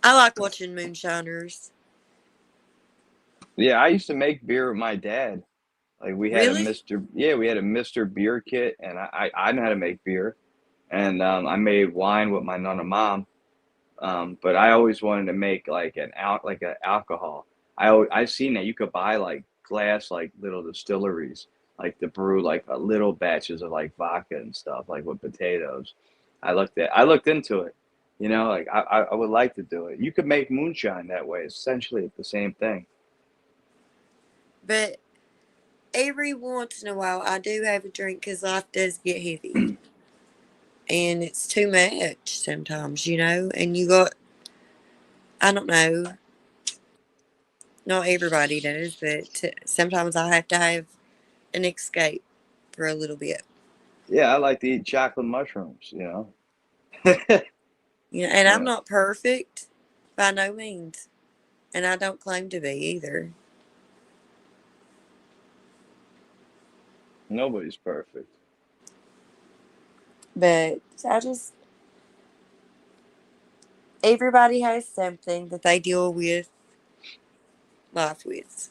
I like watching moonshiners. Yeah, I used to make beer with my dad. Like we had a Really? Mr. Beer kit, and I know how to make beer, and I made wine with my nonna mom. But I always wanted to make like an alcohol. I've seen that you could buy like glass like little distilleries like to brew like little batches of like vodka and stuff like with potatoes. I looked into it. You know, like I would like to do it. You could make moonshine that way. Essentially, it's the same thing. But every once in a while, I do have a drink because life does get heavy. And it's too much sometimes, you know? And you got, I don't know, not everybody does, but sometimes I have to have an escape for a little bit. Yeah, I like to eat chocolate mushrooms. You know. You know, and I'm Yeah, not perfect by no means. And I don't claim to be either. nobody's perfect. But everybody has something that they deal with life with.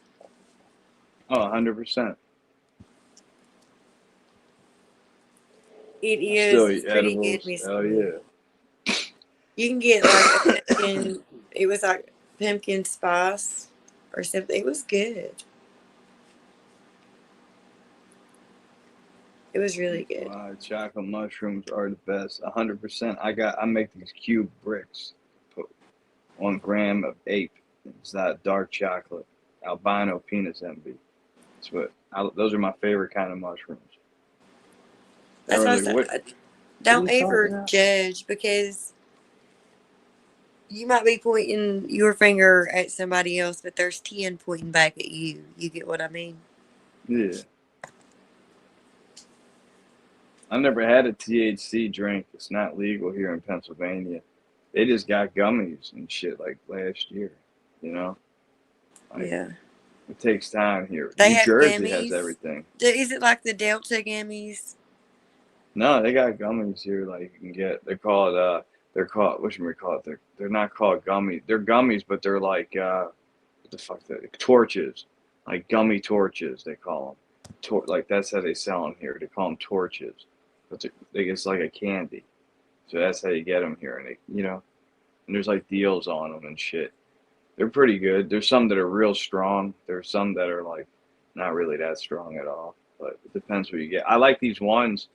Oh, 100%. It Still is. eat It's pretty good, edibles. Miss Hell Wood. yeah. You can get like a pumpkin. It was like pumpkin spice or something. It was good. It was really good. Chocolate mushrooms are the best. 100%. I make these cube bricks. Put 1 gram of ape. It's that dark chocolate. Albino penis envy. Those are my favorite kind of mushrooms. That's what I Everyone's like, said. what are Don't you talking ever about? judge because you might be pointing your finger at somebody else, but there's 10 pointing back at you. You get what I mean? Yeah. I've never had a THC drink. It's not legal here in Pennsylvania. They just got gummies and shit like last year, you know? Like, Yeah. it takes time here. They New have Jersey has gummies. everything. Is it like the Delta gummies? No, they got gummies here. Like you can get. They're called. Whatchamacallit? They're not called gummies. They're gummies, but they're like what the fuck? Torches, like gummy torches. They call them. Like that's how they sell them here. They call them torches, but it's like a candy. So that's how you get them here, and and there's like deals on them and shit. They're pretty good. There's some that are real strong. There's some that are like not really that strong at all. But it depends what you get. I like these ones.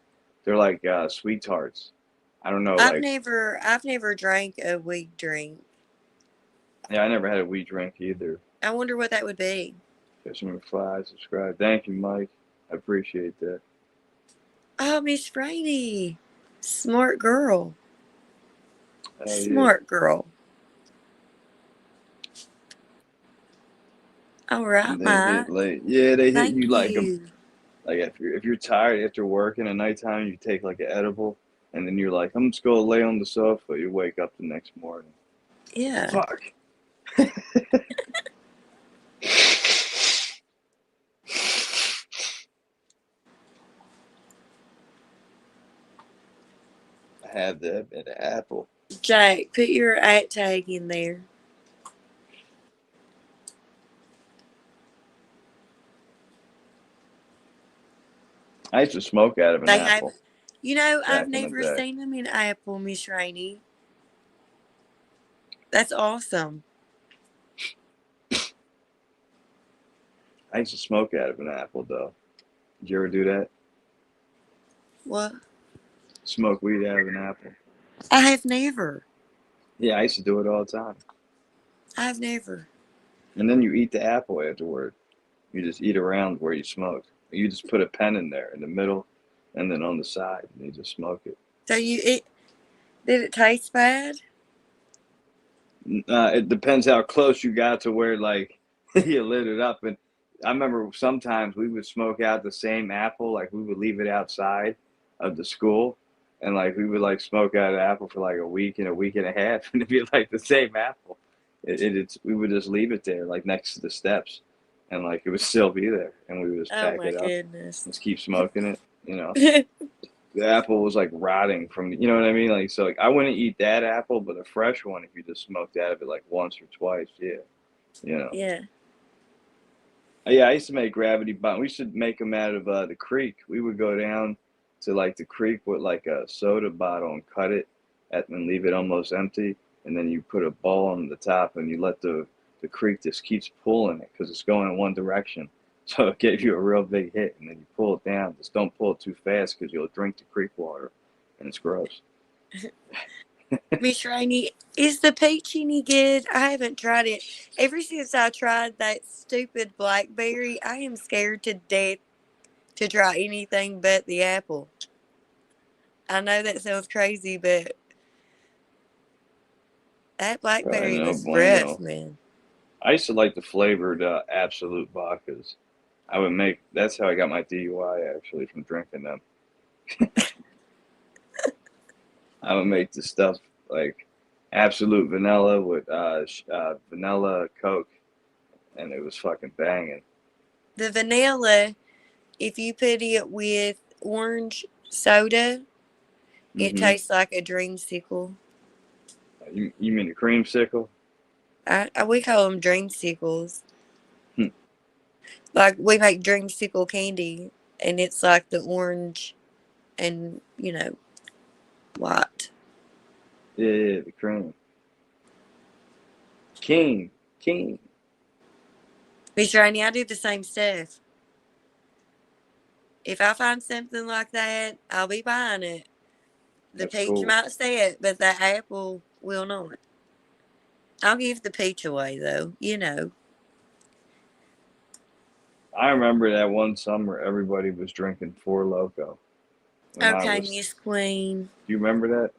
They're like sweet tarts. I don't know, I've like never drank a weed drink. yeah, I never had a wheat drink either. I wonder what that would be. Catch me fly, subscribe. Thank you, Mike. I appreciate that. Oh, Miss Rainey. Smart girl. Hell yeah. Smart girl. All right, They Mike. hit late. Yeah, they hit Thank you like you. like if you're tired after working at nighttime, you take like an edible, and then you're like, I'm just gonna lay on the sofa. You wake up the next morning. Yeah. Fuck. I had that at Apple. Jack, put your at tag in there. I used to smoke out of an They apple. have, you know, Back I've in the never day. seen them in Apple, Miss Rainey. That's awesome. I used to smoke out of an apple, though. Did you ever do that? What? Smoke weed out of an apple? I have never. Yeah, I used to do it all the time. I've never. And then you eat the apple afterward. You just eat around where you smoke. You just put a pen in there in the middle, and then on the side, and you just smoke it. So did it taste bad? It depends how close you got to where like you lit it up. And I remember sometimes we would smoke out the same apple, like we would leave it outside of the school, and like we would like smoke out an apple for like a week and a week and a half, and it'd be like the same apple. It's we would just leave it there, like next to the steps, and like it would still be there, and we would just Oh pack my it up, goodness. just keep smoking it. The apple was like rotting from, you know what I mean? Like, so like I wouldn't eat that apple, but a fresh one, if you just smoked out of it like once or twice, yeah, you know. Yeah. Yeah, I used to make gravity bomb. We used to make them out of the creek. We would go down to like the creek with like a soda bottle and cut it and leave it almost empty, and then you put a ball on the top and you let the creek just keeps pulling it because it's going in one direction. So it gave you a real big hit, and then you pull it down. Just don't pull it too fast because you'll drink the creek water, and it's gross. Miss Rainey, is the peach any good? I haven't tried it. Ever since I tried that stupid blackberry, I am scared to death to try anything but the apple. I know that sounds crazy, but that blackberry No was rough, bueno. man. I used to like the flavored Absolute vodkas. I would make. That's how I got my DUI actually, from drinking them. I would make the stuff like Absolute vanilla with vanilla Coke, and it was fucking banging. The vanilla, if you put it with orange soda, it Hmm. tastes like a dreamsicle. You mean the creamsicle? We call them dreamsicles. Hmm. Like we make dreamsicle candy, and it's like the orange and white. Yeah, the cream. King. Miss Rainey, I do the same stuff. If I find something like that, I'll be buying it. The That's peach cool. might stay it, but the apple will not. I'll give the peach away though. I remember that one summer everybody was drinking Four Loko. When I Okay, was, Miss Queen. do you remember that?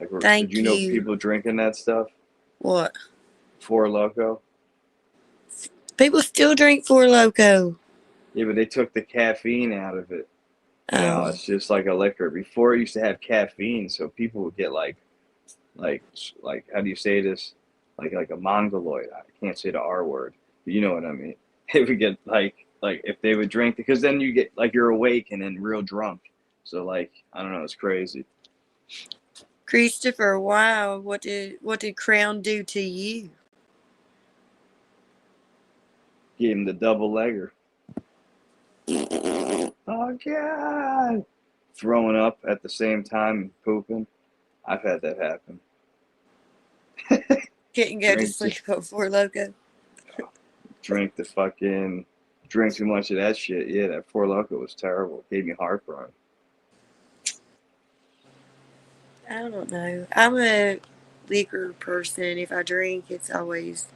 Like, did Thank you know you. people drinking that stuff? What? Four Loko? People still drink Four Loko. Yeah, but they took the caffeine out of it. Now Oh, it's just like a liquor. Before it used to have caffeine, so people would get like how do you say this? Like a mongoloid. I can't say the R word, but you know what I mean. They would get like if they would drink, because then you get like you're awake and then real drunk. So like I don't know, it's crazy. Christopher! Wow, what did Crown do to you? Gave him the double legger. Oh God! Throwing up at the same time, pooping. I've had that happen. Couldn't go to Drink the sleep on Four Loko. drink the fucking drink too much of that shit. Yeah, that Four Loko was terrible. It gave me heartburn. I don't know. I'm a liquor person. If I drink, it's always.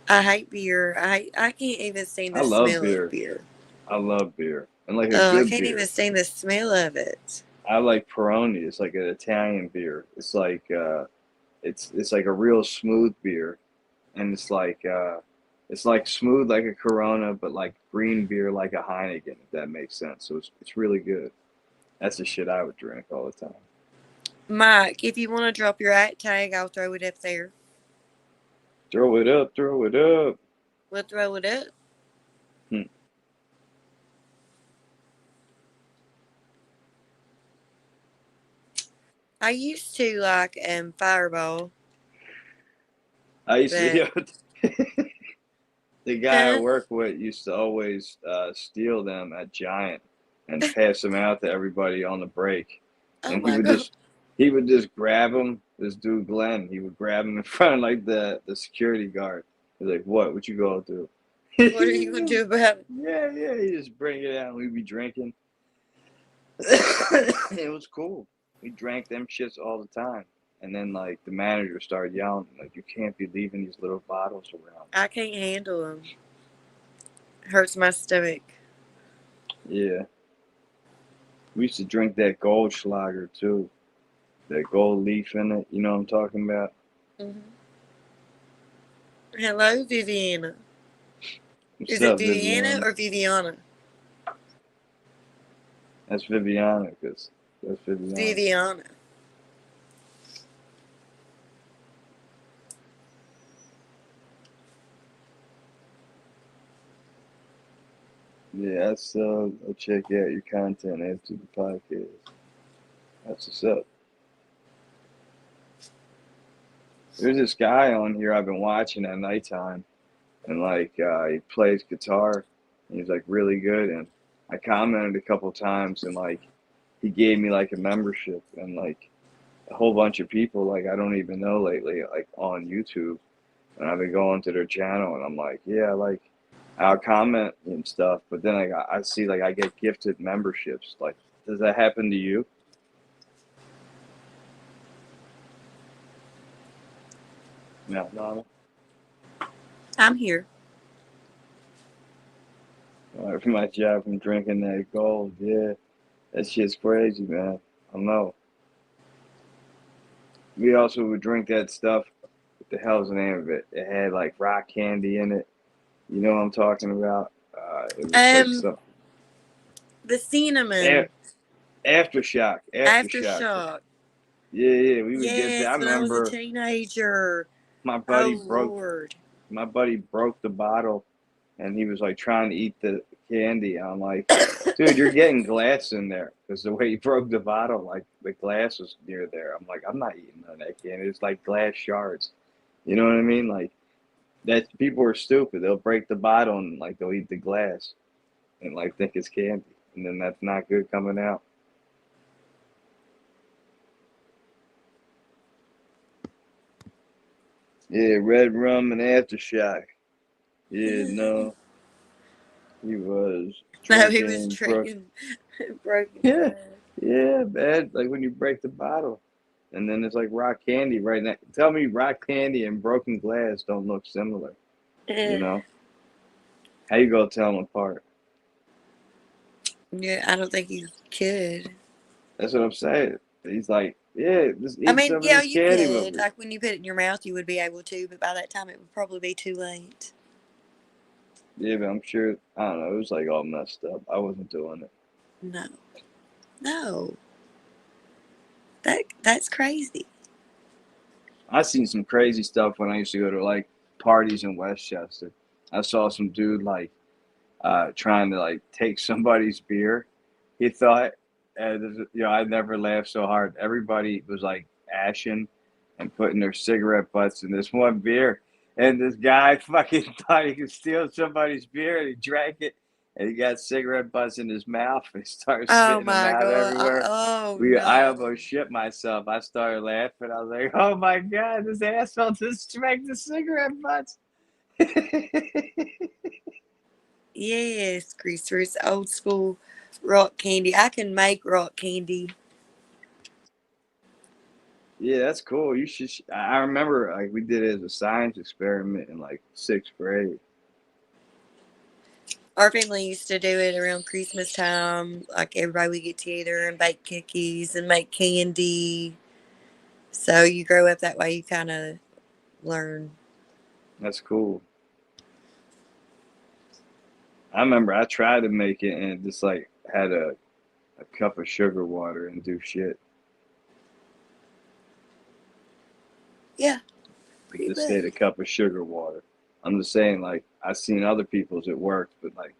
I hate beer. I can't even stand I the love smell of beer. beer. I love beer. And like a I good can't even beer. stand the smell of it. I like Peroni. It's like an Italian beer. It's like it's like a real smooth beer, and it's like smooth like a Corona, but like green beer like a Heineken. If that makes sense. So it's really good. That's the shit I would drink all the time. Mike, if you want to drop your at tag, I'll throw it up there. Throw it up, throw it up. We'll throw it up. Hmm. I used to like Fireball, I used to, but the guy I work with used to always steal them at Giant and pass them out to everybody on the break. oh And my god, he would just grab them. This dude Glenn, he would grab him in front of like the security guard. He's like, "What you gonna do?" what are you gonna do about it? Yeah. He just bring it out and we'd be drinking. It was cool. We drank them shits all the time. And then like the manager started yelling, like, "You can't be leaving these little bottles around." I can't handle them. Hurts my stomach. Yeah. We used to drink that Goldschlager too. That gold leaf in it. You know what I'm talking about? Hmm. Hello, Viviana. What's Is it up, Viviana Viviana? or Viviana? That's Viviana, cause that's Viviana. Viviana. Yeah, I'll check out your content after the podcast. That's what's up. There's this guy on here I've been watching at nighttime, and like he plays guitar, and he's like really good. And I commented a couple times, and like he gave me like a membership, and like a whole bunch of people like I don't even know lately, like on YouTube, and I've been going to their channel, and I'm like, yeah, like I'll comment and stuff, but then I see like I get gifted memberships. Like, does that happen to you? No, no. I'm here. For my job from drinking that gold, yeah, that shit's crazy, man. I know. We also would drink that stuff. What the hell's the name of it? It had like rock candy in it. You know what I'm talking about? It was like Um, some the cinnamon a- aftershock, aftershock. aftershock. Yeah, yeah, we would get that. I Yes, when I was a remember teenager. my Oh buddy broke Lord. my buddy broke the bottle, and he was like trying to eat the candy. I'm like, dude, you're getting glass in there because the way he broke the bottle, like the glass was near there. I'm like, I'm not eating none of that candy. It's like glass shards. You know what I mean? Like that. People are stupid. They'll break the bottle and like they'll eat the glass and like think it's candy, and then that's not good coming out. Yeah, red rum and aftershock. Yeah, no, he was No, he was drinking. drinking broken Yeah, glass. yeah, man. Like when you break the bottle, and then it's like rock candy right now. Tell me, rock candy and broken glass don't look similar. You know how you gonna tell them apart? Yeah, I don't think you could. That's what I'm saying. He's like, yeah, just I eat mean, some of yeah, this you candy could. with me. Like when you put it in your mouth, you would be able to, but by that time, it would probably be too late. Yeah, but I'm sure. I don't know. It was like all messed up. I wasn't doing it. No, no, that's crazy. I seen some crazy stuff when I used to go to like parties in Westchester. I saw some dude like trying to like take somebody's beer. He thought, I never laughed so hard. Everybody was like ashing and putting their cigarette butts in this one beer, and this guy fucking thought he could steal somebody's beer, and he drank it, and he got cigarette butts in his mouth. He started Oh spitting them my out god. everywhere. Oh I no. almost shit myself. I started laughing. I was like, "Oh my god, this asshole just drank the cigarette butts." Yes, greasers, old school rock candy. I can make rock candy. Yeah, that's cool. You should. I remember like we did it as a science experiment in like sixth grade. Our family used to do it around Christmas time. Like everybody would get together and bake cookies and make candy. So you grow up that way, you kind of learn. That's cool. I remember I tried to make it and just like had a cup of sugar water and do shit. Yeah, pretty Just stayed a much. cup of sugar water. I'm just saying, like I seen other people's it worked, but like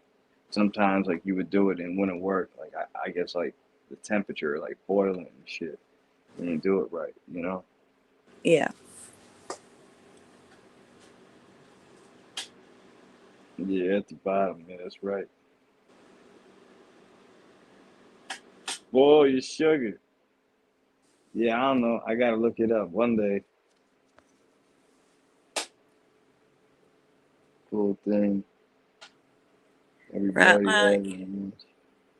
sometimes like you would do it and it wouldn't work. Like I guess like the temperature, like boiling and shit. You didn't do it right, you know? Yeah. Yeah, at the bottom. Yeah, that's right. Boy, your sugar. Yeah, I don't know. I gotta look it up one day. Cool thing. Right, Everybody Mike? having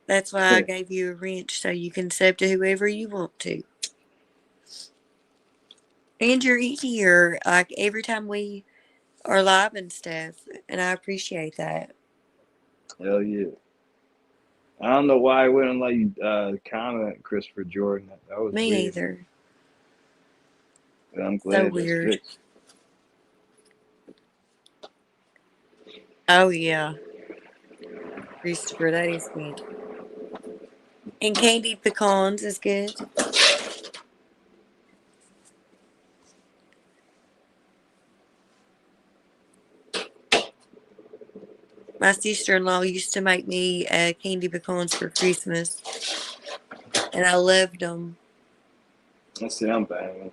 That's why I it. gave you a wrench so you can sub to whoever you want to. And you're easier, like every time we are live and stuff, and I appreciate that. Hell yeah. I don't know why I wouldn't let you comment Christopher Jordan. That was Me weird. either. But I'm So glad that's weird. fixed. Oh yeah, Christopher, that is good. And candied pecans is good. My sister-in-law used to make me candy pecans for Christmas, and I loved them. Let's see, I'm banging.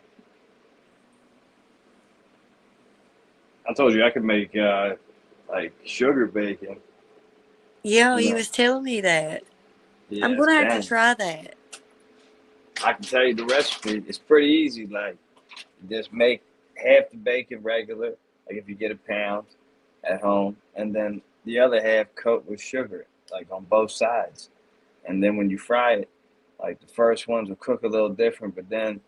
I told you I could make like sugar bacon. Yeah, You you know, was telling me that. yeah, I'm it's gonna have to bang. try that. I can tell you the recipe. It's pretty easy. Like, you just make half the bacon regular, like if you get a pound at home, and then the other half coat with sugar, like on both sides. And then when you fry it, like the first ones will cook a little different, but then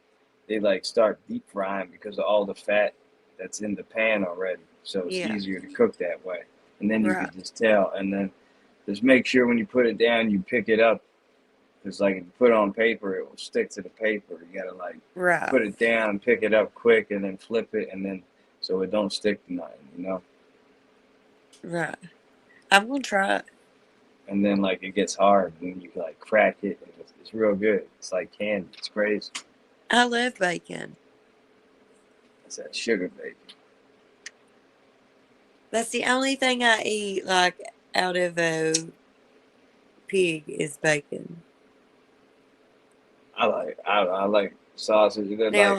they like start deep frying because of all the fat that's in the pan already. So it's Yeah, easier to cook that way. And then you right, could just tell. And then just make sure when you put it down, you pick it up. Because like if you put it on paper, it will stick to the paper. You gotta like right, put it down, pick it up quick, and then flip it, and then so it don't stick to nothing, you know. right. I'm gonna try it. And then like it gets hard, and you can like crack it. And it's real good. It's like candy. It's crazy. I love bacon. It's that sugar bacon. That's the only thing I eat like out of a pig is bacon. I like sausage. And then like Now,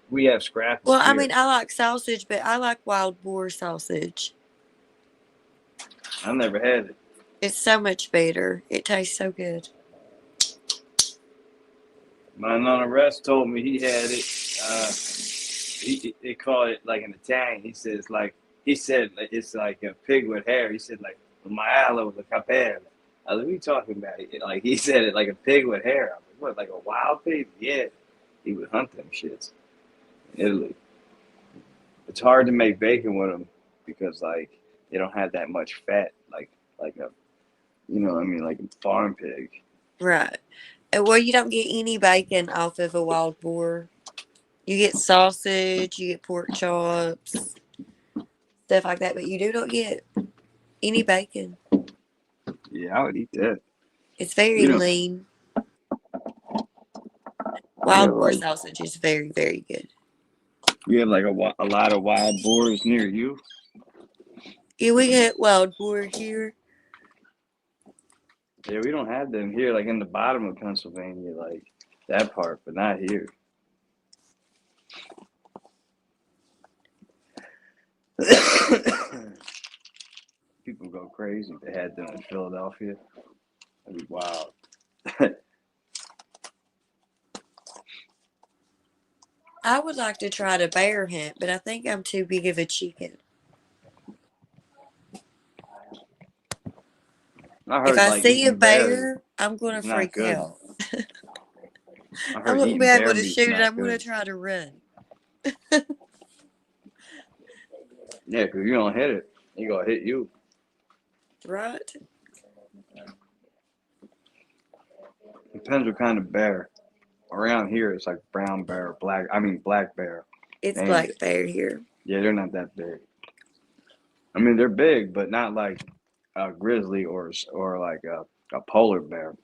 we have scrappers well, I here. mean, I like sausage, but I like wild boar sausage. I never had it. It's so much better. It tastes so good. My nonna Rest told me he had it. They call it like in Italian. He said it's like a pig with hair. He said like maialo with a capella. I was like, what are you talking about? Like he said it like a pig with hair. I'm like, what, like a wild pig? Yeah, he would hunt them shits in Italy. It's hard to make bacon with them because like they don't have that much fat like a you know what I mean like a farm pig. Right. Well, you don't get any bacon off of a wild boar. You get sausage, you get pork chops, stuff like that, but you do not get any bacon. Yeah, I would eat that. It's very You know, lean. you Wild have boar like sausage is very, very good. you have like a lot of wild boars near you. Yeah, we get wild boar here. Yeah, we don't have them here, like in the bottom of Pennsylvania, like that part, but not here. People go crazy if they had them in Philadelphia. That'd be wild. I would like to try to bear hunt, but I think I'm too big of a chicken. I If heard I like see a eating bear bear, I'm going to is not freak good. out. I I'm heard going to be eating able bear to meat's shoot it. not I'm going to good. try to run. Yeah, 'cause you don't hit it, he gonna hit you. Right? Depends what kind of bear. Around here, it's like brown bear, black. I mean black bear. It's And black bear here. yeah, they're not that big. I mean, they're big, but not like a grizzly or like a polar bear.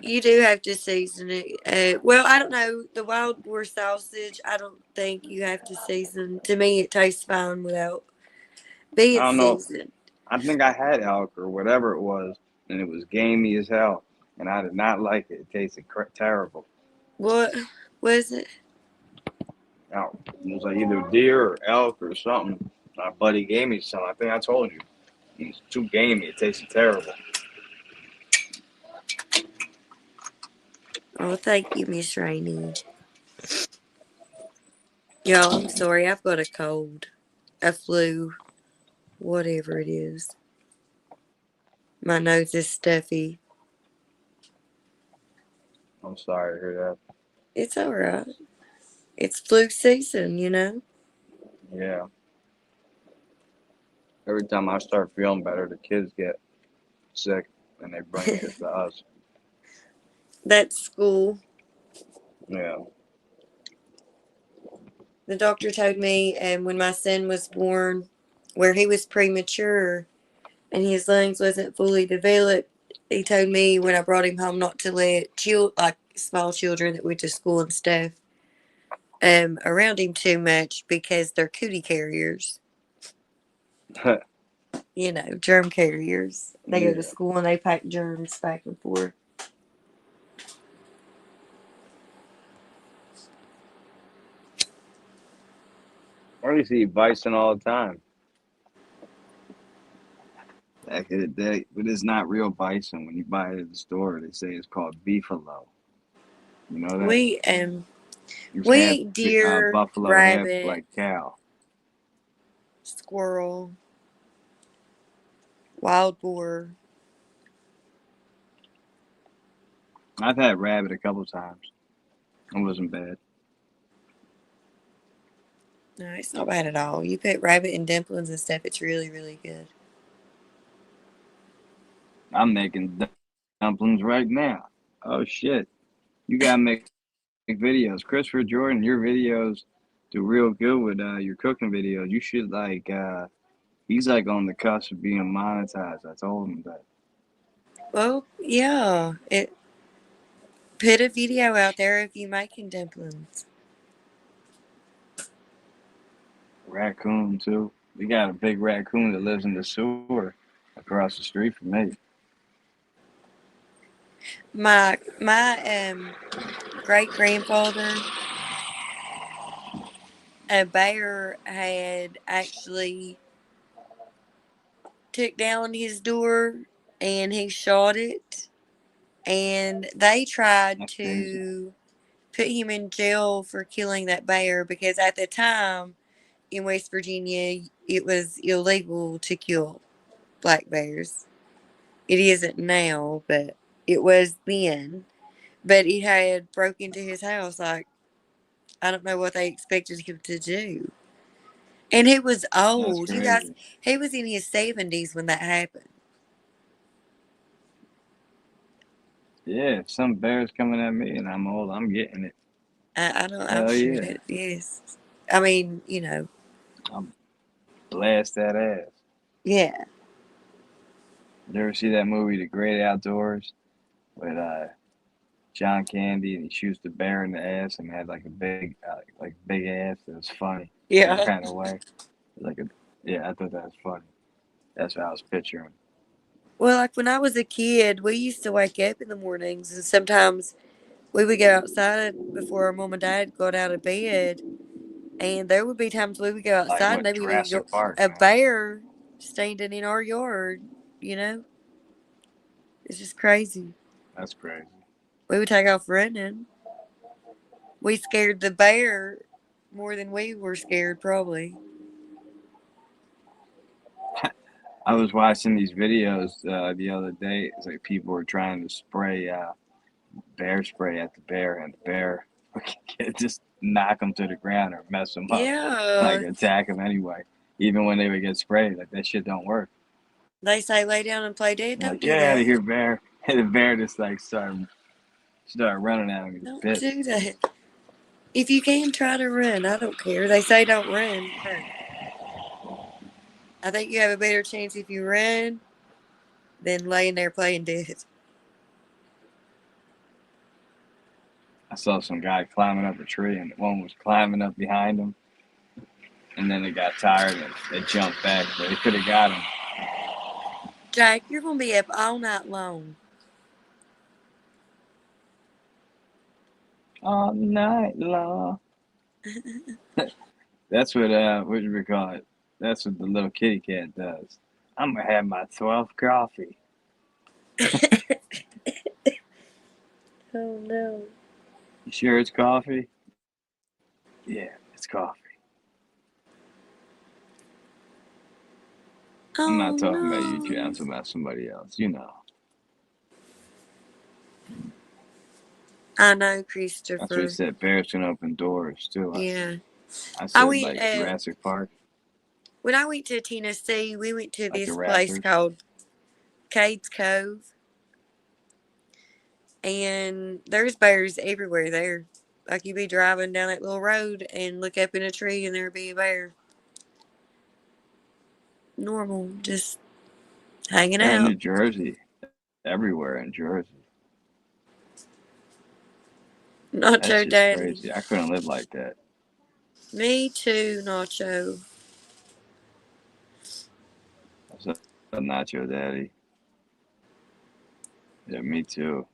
You do have to season it. Well, I don't know. The wild boar sausage, I don't think you have to season. To me, it tastes fine without I being don't know. seasoned. I think I had elk or whatever it was, and it was gamey as hell, and I did not like it. It tasted terrible. What was it? Now, it was like either deer or elk or something. My buddy gave me some. I think I told you. It was too gamey. It tasted terrible. Oh, thank you, Miss Rainey. Y'all, I'm sorry. I've got a cold, a flu, whatever it is. My nose is stuffy. I'm sorry to hear It's all right. It's flu season, you know. that. Yeah. Every time I start feeling better, the kids get sick and they bring it to us. That's school. Yeah. The doctor told me when my son was born, where he was premature and his lungs wasn't fully developed, he told me when I brought him home not to let like small children that went to school and stuff around him too much because they're cootie carriers. You know, germ carriers. They go to Yeah. school and they pack germs back and forth. I used to eat bison all the time. Back in the day, but it's not real bison. When you buy it at the store, they say it's called beefalo. You know that? It's We half eat deer, buffalo, half rabbit, like cow. squirrel, wild boar. I've had rabbit a couple times. It wasn't bad. No, it's not bad at all. You put rabbit in dumplings and stuff, it's really, really good. I'm making dumplings right now. Oh shit! You gotta make videos, Christopher Jordan. Your videos do real good with your cooking videos. You should he's like on the cusp of being monetized. I told him that. Well, yeah. Put a video out there if you making dumplings. Raccoon too. We got a big raccoon that lives in the sewer across the street from me. My great grandfather, a bear had actually took down his door and he shot it, and they tried That's crazy. to put him in jail for killing that bear because at the time in West Virginia it was illegal to kill black bears. It isn't now, but it was then. But he had broke into his house. Like, I don't know what they expected him to do. And he was That's old. You guys, crazy. he was in his 70s when that happened. Yeah, if some bear's coming at me and I'm old, I'm getting it. I'm Hell sure yeah. that is. I mean, you know, I'm blast that ass. yeah. You ever see that movie, The Great Outdoors, with John Candy and he shoots the bear in the ass and had like a big ass? It was funny, some Yeah. kind of way. Like a Yeah, I thought that was funny. That's what I was picturing. Well, like when I was a kid, we used to wake up in the mornings and sometimes we would go outside before our mom and dad got out of bed. And there would be times we would go Like outside and what, there would be Jurassic Park, a man. bear standing in our yard, you know? It's just crazy. That's crazy. We would take off running. We scared the bear more than we were scared, probably. I was watching these videos the other day. It's like people were trying to spray bear spray at the bear, and the bear just knock them to the ground or mess them up, like Yeah. attack them anyway. Even when they would get sprayed, like that shit don't work. They say lay down and play dead. They're Don't like, do get out of that. here, bear! And the bear just like start running at him. He's Don't pissed. do that. If you can, try to run. I don't care. They say don't run. I think you have a better chance if you run than laying there playing dead. I saw some guy climbing up a tree, and one was climbing up behind him, and then they got tired and they jumped back, but they could have got him. Jack, you're going to be up all night long. All night long. That's what you call it. That's what the little kitty cat does. I'm gonna have my 12th coffee. Oh, no. You sure it's coffee? Yeah, it's coffee. I'm Oh, not talking about you, Jay. I'm no. talking about somebody else. You know. I know, That's what he Christopher. said. Bears can open doors too. Yeah. I I said went, like Jurassic Park. When I went to Tennessee, we went to Like the this place Raptors. called Cades Cove, and there's bears everywhere there. Like you be driving down that little road and look up in a tree and there'd be a bear. Normal, just hanging And in out. New Jersey, everywhere in Jersey. That's Nacho just Daddy. crazy. I couldn't live like that. Me too, Nacho. That's a nacho daddy. Yeah, me too.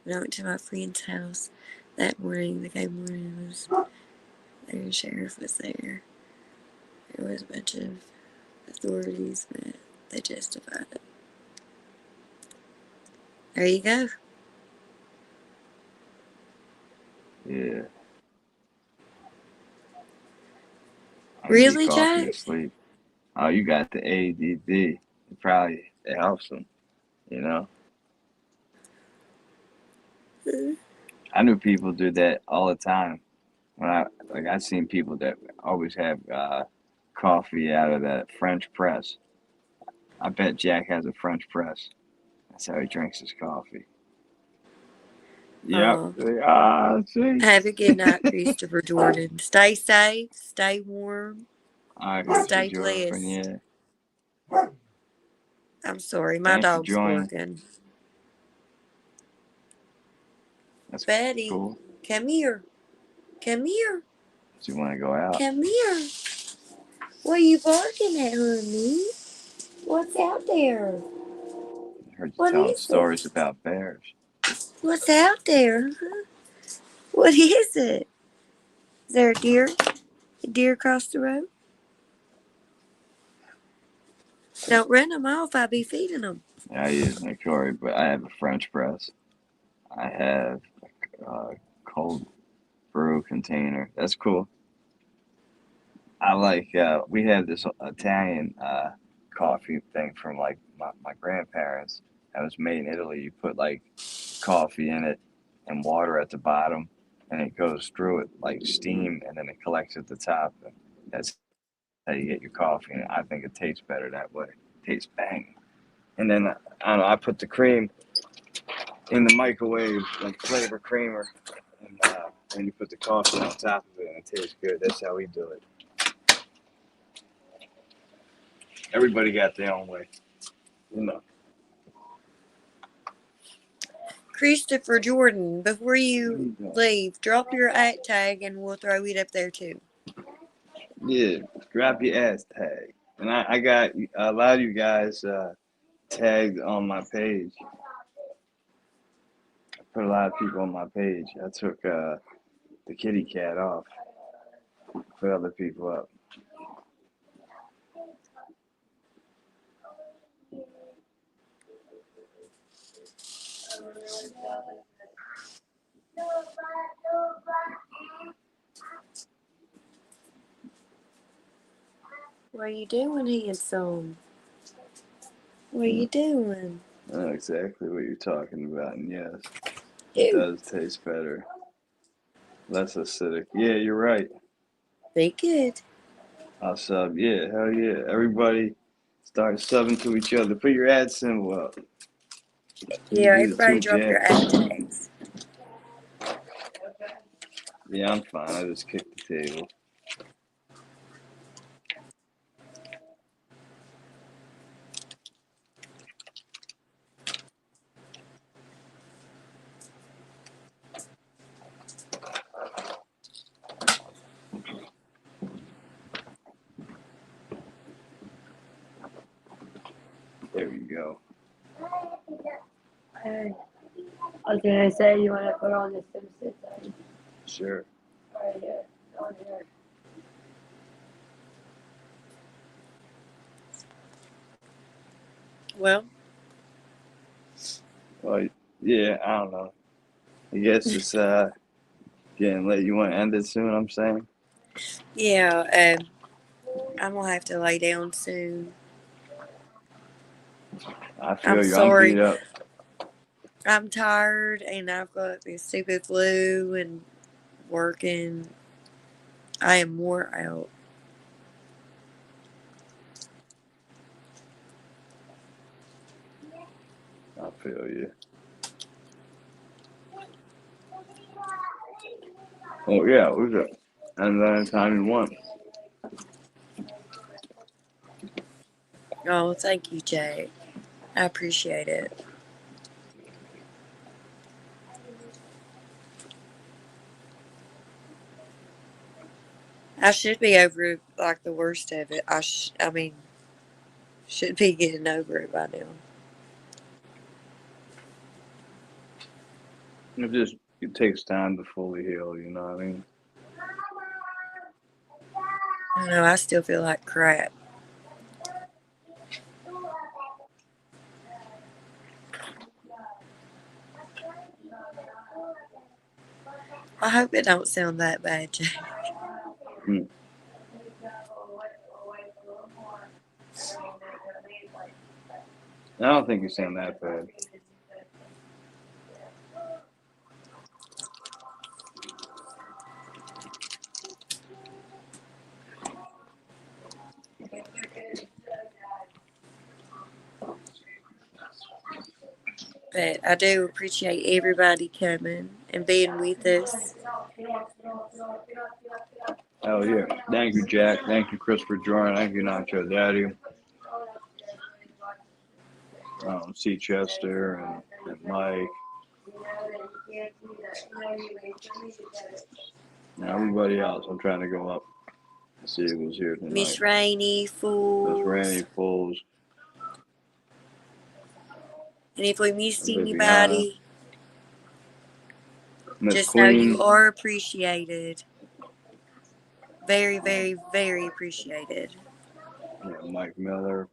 When I went to my friend's house that morning, the gay morning, was there, the sheriff was there. There was a bunch of authorities, but they justified it. There you go. Yeah. I can get Really, coffee to Jack? sleep. Oh, you got the ADD. It helps them, you know? I knew people do that all the time. I've seen people that always have coffee out of that French press. I bet Jack has a French press. That's how he drinks his coffee. Yep. Oh, See? have a good night, Christopher Jordan. Stay safe, stay warm, All right, and Mr. stay Jordan, blessed. yeah. I'm sorry, my Thanks for dog's joining. barking. That's Betty, cool. come here. Come here. So you want to go out? Come here. What are you barking at, honey? What's out there? I heard you What telling is stories it? about bears. What's out there? What is it? Is there a deer? A deer across the road? Don't run them off. I'll be feeding them. I use my Corey, but I have a French press. I have a cold brew container. That's cool. I like, we had this Italian coffee thing from like my grandparents. That was made in Italy. You put like coffee in it and water at the bottom, and it goes through it like steam, and then it collects at the top. That's how you get your coffee. And I think it tastes better that way. It tastes bang. And then I don't know. I put the cream in the microwave, like flavor creamer, and then you put the coffee on top of it, and it tastes good. That's how we do it. Everybody got their own way, you know. Christopher Jordan, before you There you go. leave, drop your at tag and we'll throw it up there too. Yeah, drop your ass tag. And I got a lot of you guys tagged on my page. I put a lot of people on my page. I took the kitty cat off, put other people up. What are you doing, handsome? What are you doing? I know exactly what you're talking about, and yes, it does taste better. Less acidic. Yeah, you're right. Be good. I'll sub. Yeah, hell yeah. Everybody start subbing to each other. Put your ad symbol up. Yeah, Do the everybody two drop your jacks. at tags. Yeah, I'm fine. I just kicked the table. There we go. Hey, I was gonna say, you wanna put on the Simpsons thing Sure. right here, on here. Well, Well, yeah, I don't know. I guess it's getting late. You want to end it soon? I'm saying. yeah, I'm gonna have to lay down soon. I feel I'm you. I'm sorry. beat up. I'm tired and I've got this stupid flu and working. I am wore out. I feel you. Oh yeah, we got and then time you want. Oh, thank you, Jay. I appreciate it. I should be over like the worst of it. I mean, should be getting over it by now. It takes time to fully heal, you know what I mean? I know I still feel like crap. I hope it don't sound that bad, Jay. Hmm. I don't think you sound that bad. But I do appreciate everybody coming and being with us. Hell yeah. Thank you, Jack. Thank you, Christopher Jordan. Thank you, Nacho Daddy. C. Chester and Mike. And everybody else. I'm trying to go up and see who's here tonight. Miss Rainey, Fools. Miss Randy Fools. And if we missed Viviana. anybody, Miss just know Queen. you are appreciated. Very, very, very appreciated. Yeah, Mike Miller.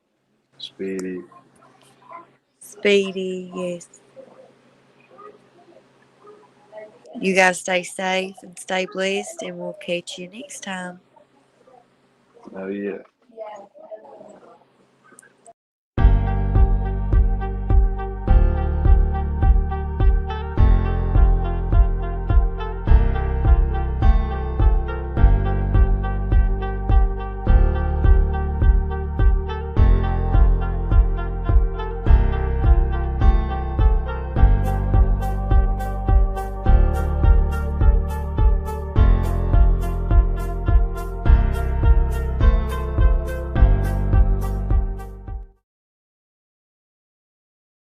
Speedy. Speedy, yes. You guys stay safe and stay blessed, and we'll catch you next time. Oh yeah.